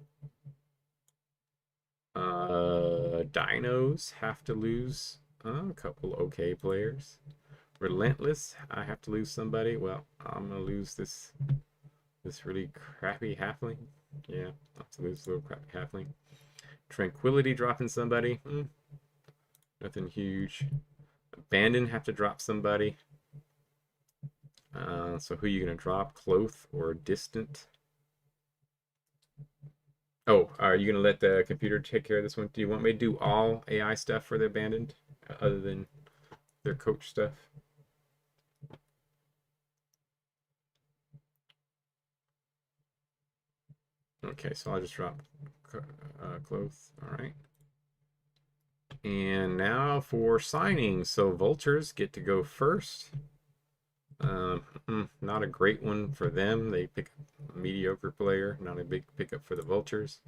Dinos have to lose a couple okay players. Relentless, I have to lose somebody. Well, I'm gonna lose this really crappy halfling. Yeah, I'll have to lose a little crappy halfling. Tranquility dropping somebody. Nothing huge. Abandon have to drop somebody. So who are you going to drop? Cloth or Distant? Oh, are you going to let the computer take care of this one? Do you want me to do all AI stuff for the Abandoned, other than their coach stuff? Okay, so I'll just drop Cloth. All right. And now for signing. So Vultures get to go first. Not a great one for them. They pick a mediocre player, not a big pickup for the Vultures.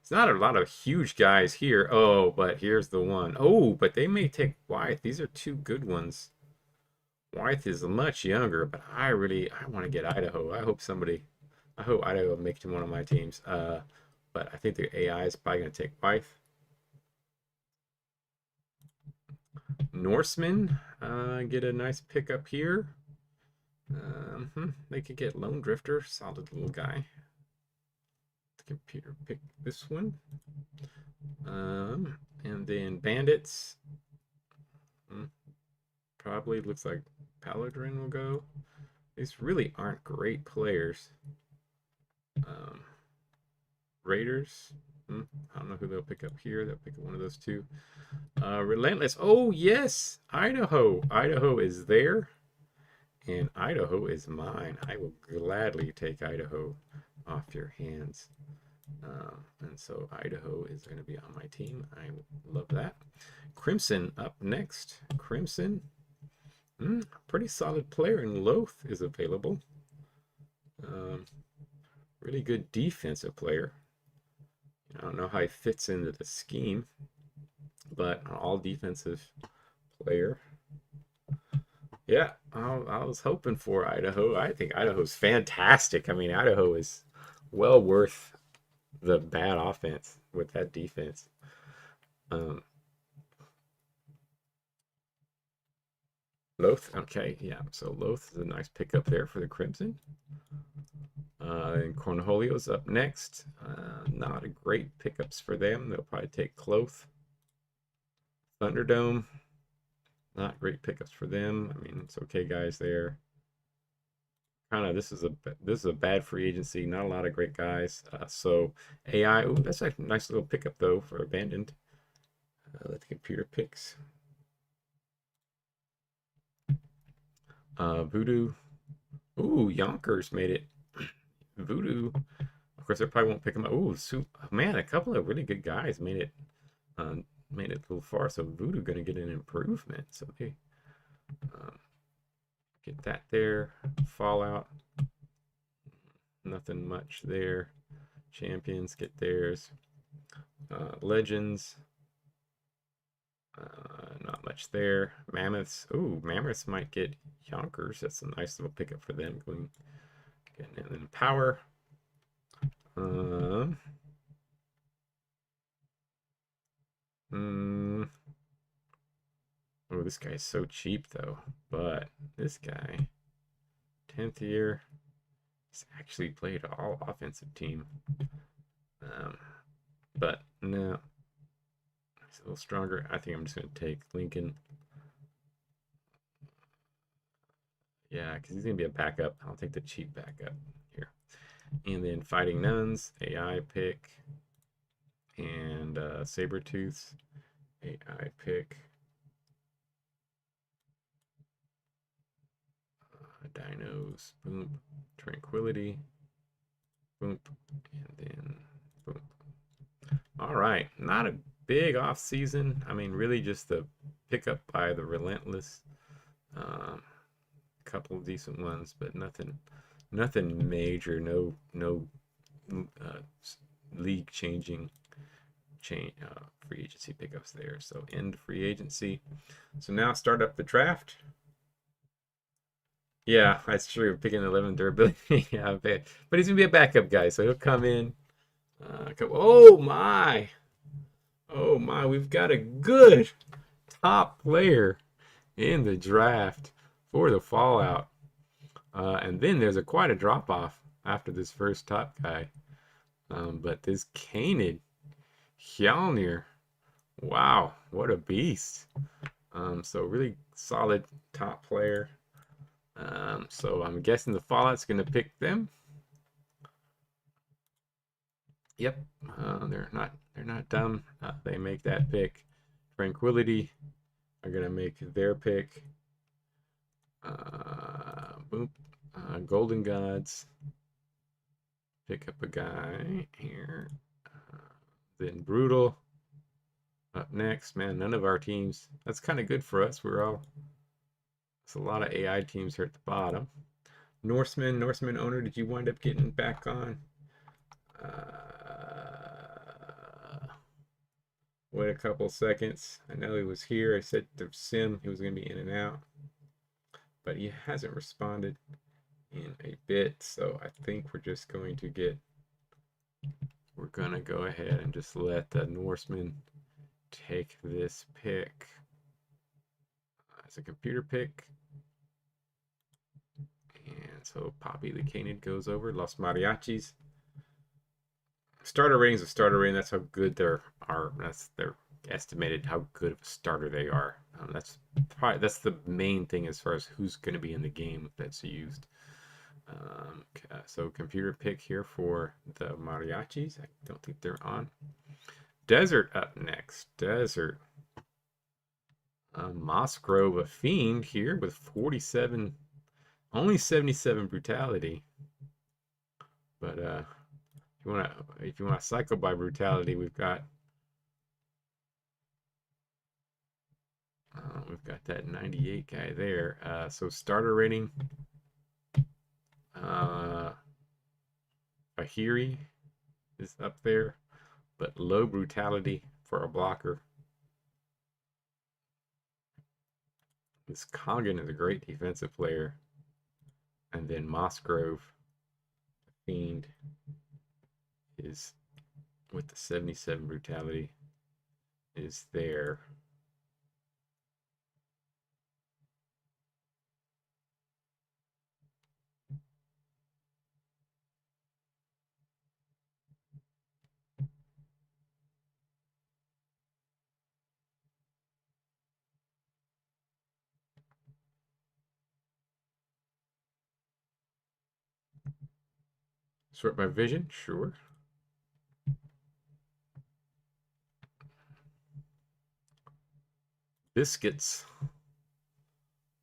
It's not a lot of huge guys here. Oh, but here's the one. Oh, but they may take Wythe. These are 2 good ones. Wythe is much younger, but I want to get Idaho. I hope Idaho will make it to one of my teams. but I think the AI is probably going to take wife. Norseman, get a nice pickup here. They could get Lone Drifter, solid little guy. The computer picked this one. And then Bandits. Probably looks like Paladin will go. These really aren't great players. Raiders. I don't know who they'll pick up here. They'll pick up one of those two. Relentless. Oh, yes. Idaho. Idaho is there. And Idaho is mine. I will gladly take Idaho off your hands. And so Idaho is going to be on my team. I love that. Crimson up next. Crimson. Pretty solid player, and Loth is available. Really good defensive player. I don't know how he fits into the scheme, but an all defensive player. Yeah, I was hoping for Idaho. I think Idaho's fantastic. I mean, Idaho is well worth the bad offense with that defense. Loth, okay, yeah. So Loth is a nice pickup there for the Crimson. And Cornholio's up next. Not a great pickups for them. They'll probably take Cloth. Thunderdome, not great pickups for them. I mean, it's okay guys there. Kind of, this is a bad free agency. Not a lot of great guys. So AI, ooh, that's a nice little pickup though for Abandoned. Let the computer picks. Voodoo. Ooh, Yonkers made it. Voodoo. Of course, I probably won't pick him up. Ooh, man, a couple of really good guys made it a little far. So Voodoo gonna get an improvement. So they get that there. Fallout. Nothing much there. Champions get theirs. Legends. Not much there. Mammoths. Ooh, Mammoths might get Yonkers. That's a nice little pickup for them. Getting in power. Oh, this guy's so cheap though. But this guy, 10th year, he's actually played all offensive team. But no, he's a little stronger. I think I'm just gonna take Lincoln. Yeah, because he's gonna be a backup. I'll take the cheap backup here. And then Fighting Nuns, AI pick. And Sabertooths, AI pick. Dinos, boom. Tranquility, boom. And then boom. All right, not a big off season. I mean, really just the pickup by the Relentless. Couple of decent ones, but nothing major. No league changing free agency pickups there. So end free agency. So now start up the draft. Yeah, that's true. Picking 11 durability. Yeah, but he's gonna be a backup guy, so he'll come in. Oh my! Oh my! We've got a good top player in the draft for the Fallout. And then there's quite a drop off after this first top guy. But this Canid Hjalnir, wow, what a beast. So really solid top player. So I'm guessing the Fallout's gonna pick them. Yep, they're not dumb. They make that pick. Tranquility are gonna make their pick. Boom. Golden Gods. Pick up a guy here. Then Brutal. Up next, man. None of our teams. That's kind of good for us. It's a lot of AI teams here at the bottom. Norseman owner. Did you wind up getting back on? Wait a couple seconds. I know he was here. I said the sim he was going to be in and out, but he hasn't responded in a bit. So I think we're gonna go ahead and just let the Norseman take this pick. It's a computer pick. And so Poppy the Canid goes over. Los Mariachis. Starter rating is a starter rating. That's how good they are. That's their estimated how good of a starter they are. That's the main thing as far as who's going to be in the game that's used. So computer pick here for the Mariachis. I don't think they're on. Desert up next. Desert. Mossgrove, a fiend here with 47, only 77 brutality. But if you want to cycle by brutality, we've got that 98 guy there. So starter rating, Ahiri is up there, but low brutality for a blocker. This Kangen is a great defensive player. And then Mossgrove, Fiend, is with the 77 brutality, is there. Sort by vision, sure. Biscuits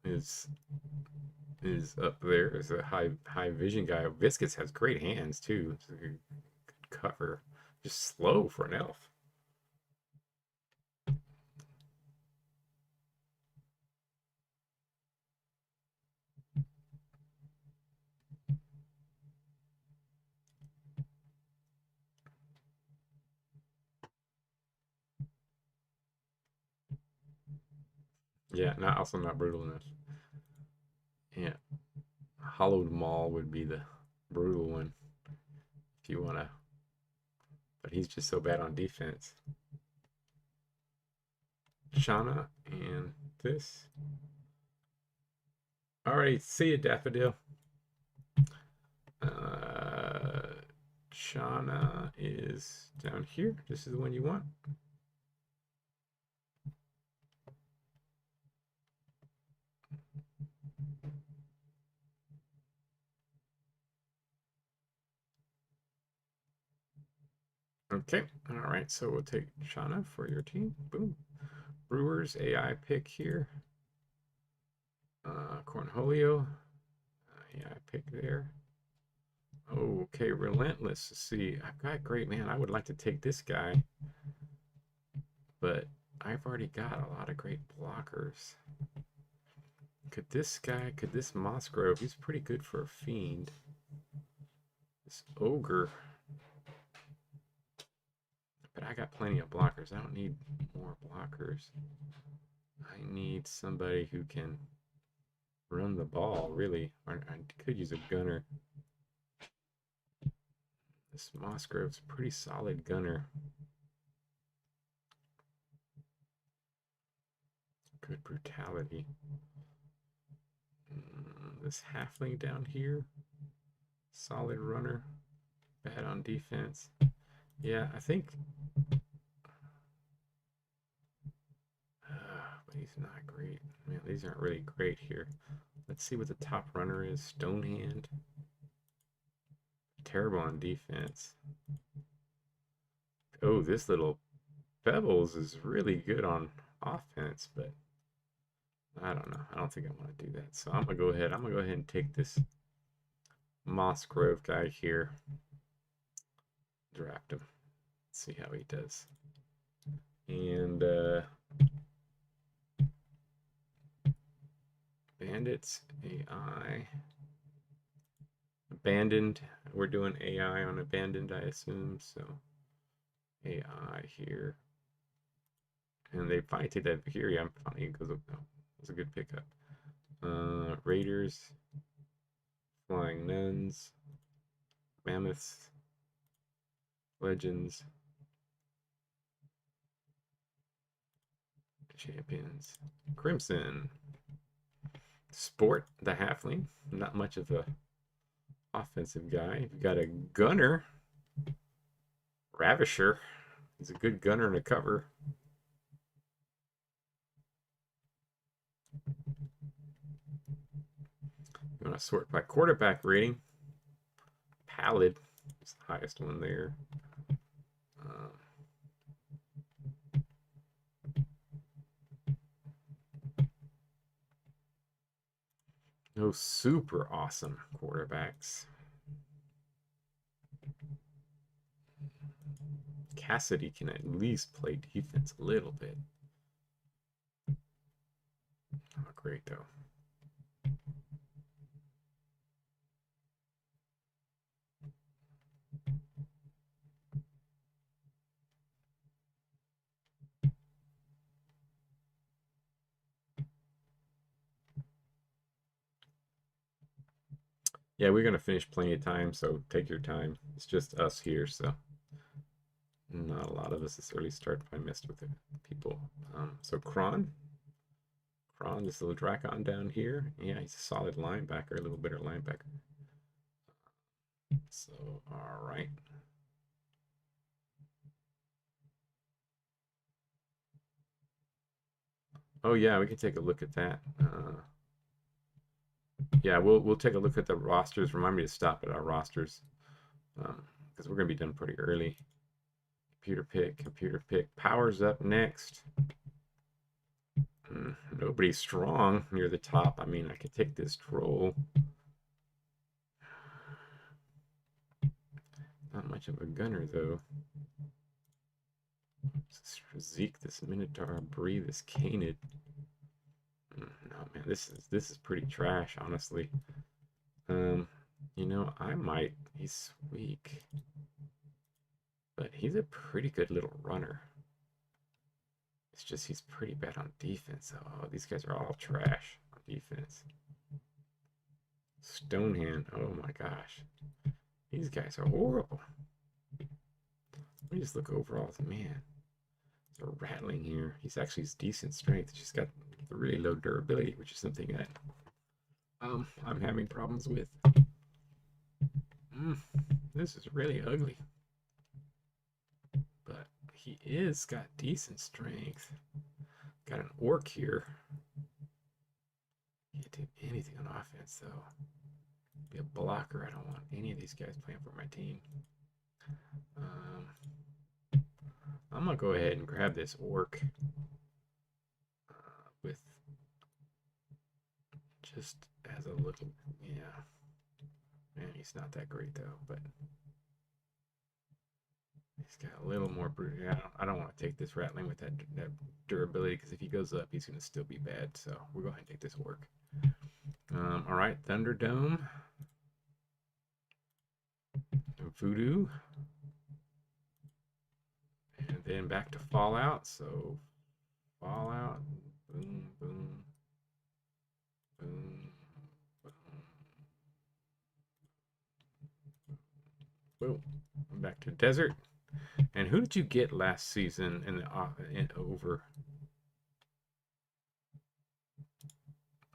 is up there as a high vision guy. Biscuits has great hands too. It's a good cover. Just slow for an elf. Yeah, also not brutal enough. Yeah, Hollowed Maul would be the brutal one if you wanna, but he's just so bad on defense. Shauna and this. Alright, see you, Daffodil. Shauna is down here. This is the one you want. Okay, all right, so we'll take Shauna for your team. Boom. Brewers AI pick here. Cornholio, AI pick there. Okay, Relentless. Let's see, I've got great man. I would like to take this guy, but I've already got a lot of great blockers. Could this Mossgrove, he's pretty good for a fiend. This Ogre, but I got plenty of blockers. I don't need more blockers. I need somebody who can run the ball, really. Or I could use a gunner. This Mossgrove's a pretty solid gunner. Good brutality. This halfling down here, solid runner, bad on defense. Yeah, I think, but he's not great. Man, these aren't really great here. Let's see what the top runner is. Stonehand. Terrible on defense. Oh, this little Pebbles is really good on offense, but I don't know. I don't think I want to do that. So I'm gonna go ahead and take this Mossgrove guy here. Draft him. See how he does. And Bandits AI. Abandoned. We're doing AI on Abandoned, I assume. So AI here. And they finally take that here. Yeah, finally it goes up. Oh, that's a good pickup. Raiders. Flying Nuns. Mammoths. Legends. Champions. Crimson. Sport, the halfling. Not much of a offensive guy. You've got a gunner. Ravisher. He's a good gunner and a cover. You want to sort by quarterback rating. Pallid is the highest one there. No super awesome quarterbacks. Cassidy can at least play defense a little bit. Not great though. Yeah, we're gonna finish plenty of time, so take your time. It's just us here, so not a lot of us this early start. I messed with the people. So Kron, this little Dracon down here. Yeah, he's a solid linebacker, a little better linebacker. So, all right. Oh yeah, we can take a look at that. Yeah, we'll take a look at the rosters. Remind me to stop at our rosters because we're gonna be done pretty early. Computer pick. Power's up next. Nobody's strong near the top. I mean, I could take this troll. Not much of a gunner though. Zeke, this Minotaur, Bree, this Canid. No man, this is pretty trash, honestly. You know, I might. He's weak, but he's a pretty good little runner. It's just he's pretty bad on defense. Oh, these guys are all trash on defense. Stonehand. Oh my gosh, these guys are horrible. Let me just look overall. Man, they're rattling here. He's actually decent strength. He's just got really low durability, which is something that I'm having problems with. This is really ugly. But he is got decent strength. Got an orc here. Can't do anything on offense though. Be a blocker. I don't want any of these guys playing for my team. I'm gonna go ahead and grab this orc with just as a little, yeah. Man, he's not that great though, but he's got a little more brute. I don't want to take this rattling with that durability because if he goes up, he's gonna still be bad. So we'll go ahead and take this orc. All right, Thunderdome, Voodoo, and then back to Fallout. So Fallout, boom, boom, boom, boom. Back to Desert. And who did you get last season in the over?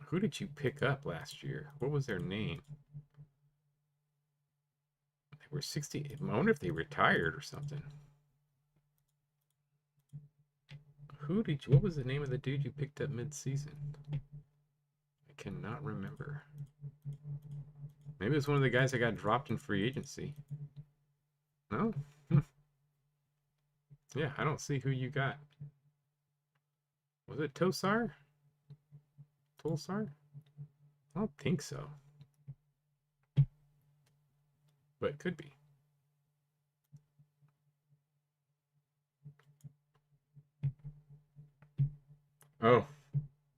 Who did you pick up last year? What was their name? They were 60. I wonder if they retired or something. What was the name of the dude you picked up mid-season? I cannot remember. Maybe it was one of the guys that got dropped in free agency. No? Yeah, I don't see who you got. Was it Tosar? Tolsar? I don't think so. But it could be. Oh,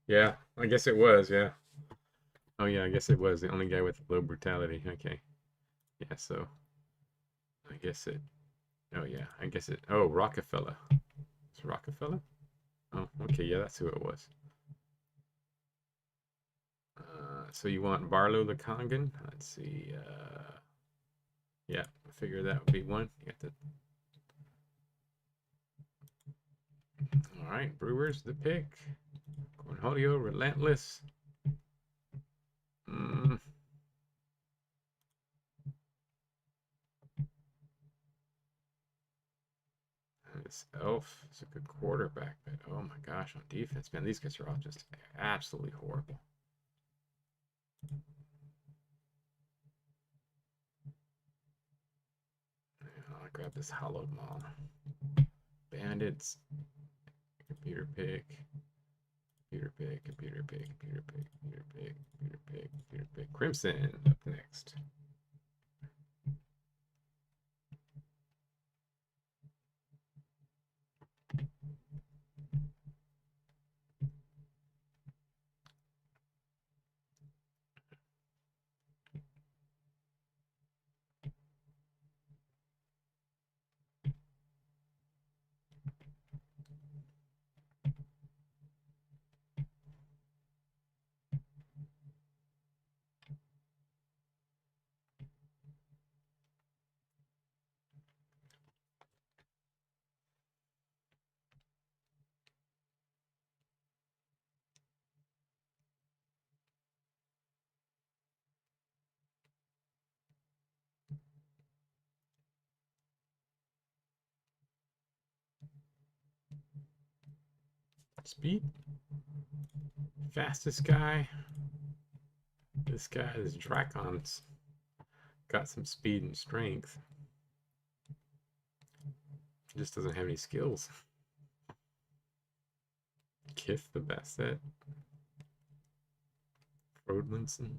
yeah. I guess it was, yeah. Oh, yeah, I guess it was the only guy with low brutality. Okay. Yeah, so I guess it. Oh, yeah, I guess it. Oh, Rockefeller. It's Rockefeller? Oh, okay, yeah, that's who it was. So you want Barlow the Congan? Let's see. Yeah, I figure that would be one. You got the All right, Brewers the pick. Cornholio, relentless. Mm. This Elf is a good quarterback, but oh my gosh, on defense, man, these guys are all just absolutely horrible. I'll grab this hollowed maul. Bandits, computer pick, computer pick, computer pick, computer pick, computer pick, computer pick, computer pick. Crimson up next. Speed. Fastest guy. This guy is Dracon's got some speed and strength. Just doesn't have any skills. Kith the Basset. Rodmanson.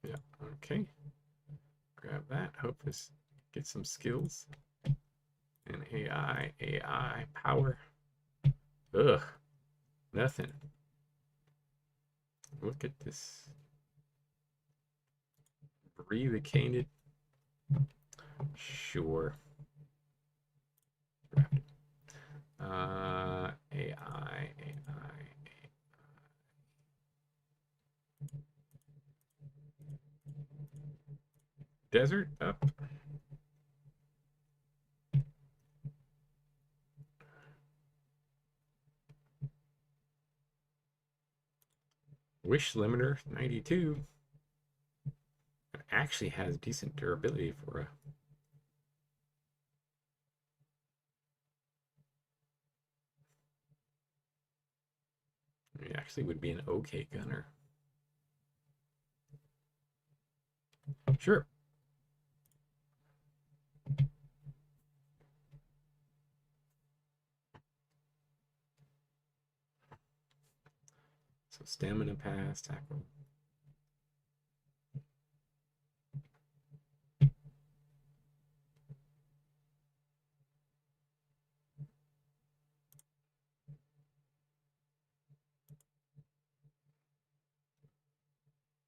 Yeah, okay. Grab that. Hope this gets some skills. And AI, power. Ugh, nothing. Look at this. Relocated. Sure. AI. Desert up. Wish limiter 92. It actually has decent durability for a. It actually would be an okay gunner. Sure. So stamina pass, tackle.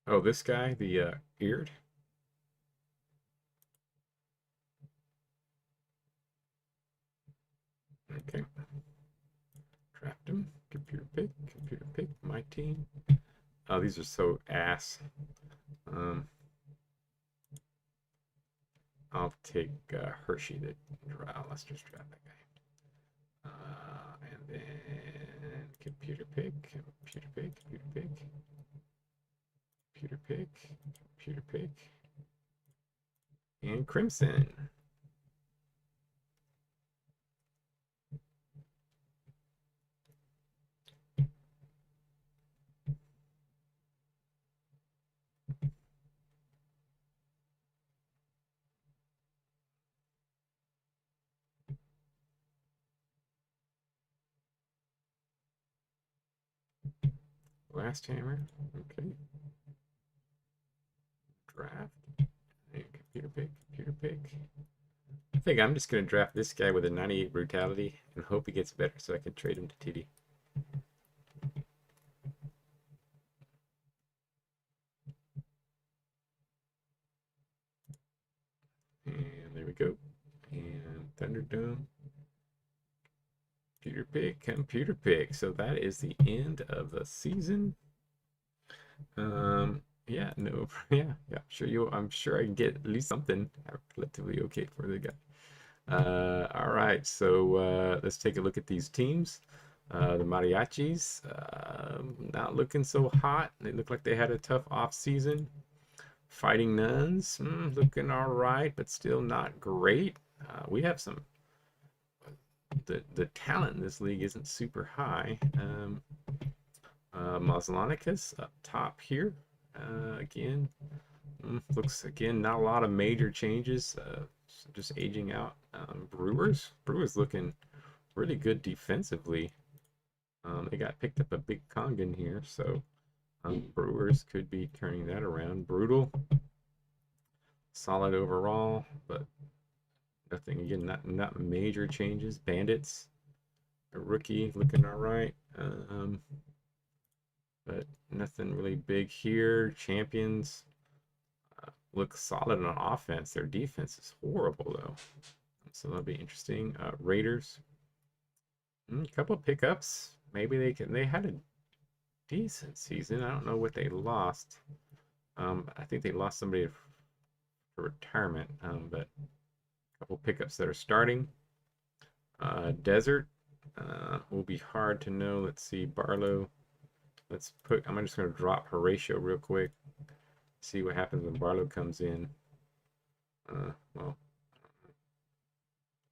Oh, this guy, the eared. Okay. Draft him. Computer pick, my team. Oh, these are so ass. I'll take Hershey the draw. Let's just draft that guy. And then computer pick, computer pick, computer pick, computer pick, computer pick, and Crimson. Last hammer. Okay. Draft. And computer pick, computer pick. I think I'm just going to draft this guy with a 98 brutality and hope he gets better so I can trade him to TD. And there we go. And Thunderdome. Computer pick, computer pick. So that is the end of the season. Yeah, no, yeah. Sure, I'm sure I can get at least something relatively okay for the guy. All right, so let's take a look at these teams. The Mariachis, not looking so hot. They look like they had a tough off season. Fighting Nuns, looking all right, but still not great. We have some. The talent in this league isn't super high. Maslanicus up top here. Again, looks again not a lot of major changes. Just aging out. Brewers looking really good defensively. They got picked up a big Kangen here, so Brewers could be turning that around. Brutal, solid overall, but nothing again. Not major changes. Bandits, a rookie looking all right. But nothing really big here. Champions look solid on offense. Their defense is horrible though, so that'll be interesting. Raiders, a couple of pickups. Maybe they can. They had a decent season. I don't know what they lost. I think they lost somebody for retirement. But a couple pickups that are starting. Desert will be hard to know. Let's see, Barlow. Let's put. I'm just going to drop Horatio real quick. See what happens when Barlow comes in. Well,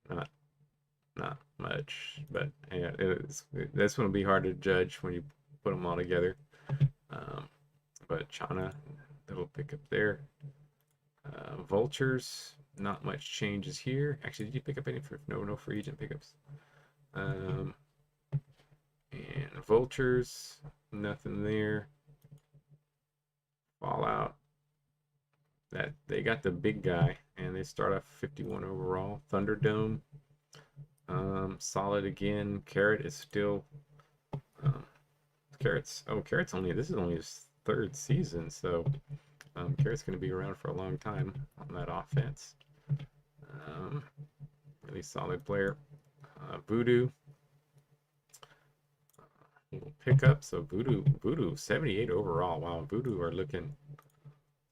not much, but yeah, this one will be hard to judge when you put them all together. But Chana, that'll pick up there. Vultures, not much changes here. Actually, did you pick up any for no free agent pickups? And Vultures, nothing there. Fallout, that they got the big guy and they start off 51 overall. Thunderdome, solid again. Carrot is still Carrot's only this is only his third season, so Carrot's going to be around for a long time on that offense. Really solid player. Voodoo, little pickup. So Voodoo 78 overall. Wow, Voodoo are looking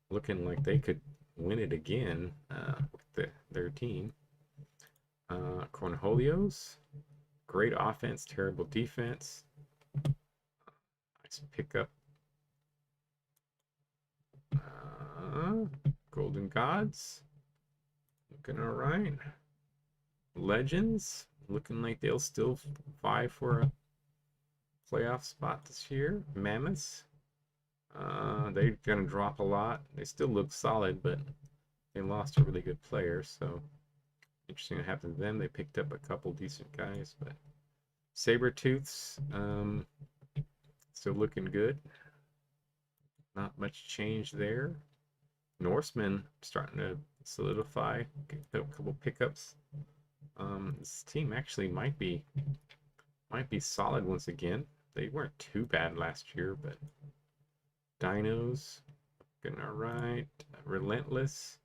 like they could win it again with their team. Cornholios, great offense, terrible defense. Nice pickup. Golden Gods, looking all right. Legends, looking like they'll still vie for a playoff spot this year. Mammoths, they're gonna drop a lot. They still look solid, but they lost a really good player, so interesting what happened to them. They picked up a couple decent guys, but Sabertooths, still looking good. Not much change there. Norseman starting to solidify. A couple pickups. This team actually might be solid once again. They weren't too bad last year, but Dinos looking all right. Relentless,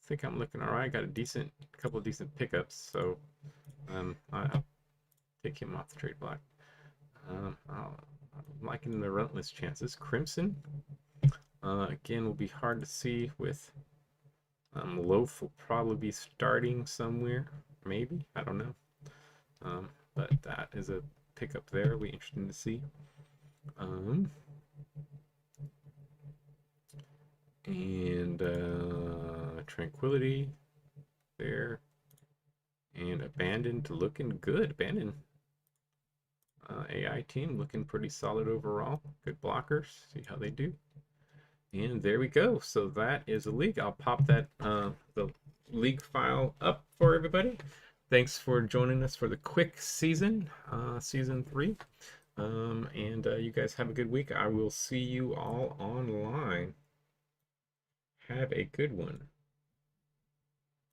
I think I'm looking all right. Got a couple of decent pickups, so I'll take him off the trade block. I'm liking the Relentless chances. Crimson, again, will be hard to see with Loaf will probably be starting somewhere, maybe, I don't know. But that is a pickup there. It'll be interesting to see. And Tranquility there, and Abandoned looking good. Abandoned AI team looking pretty solid overall. Good blockers. See how they do. And there we go. So that is a league. I'll pop that the league file up for everybody. Thanks for joining us for the quick season, season 3. And you guys have a good week. I will see you all online. Have a good one.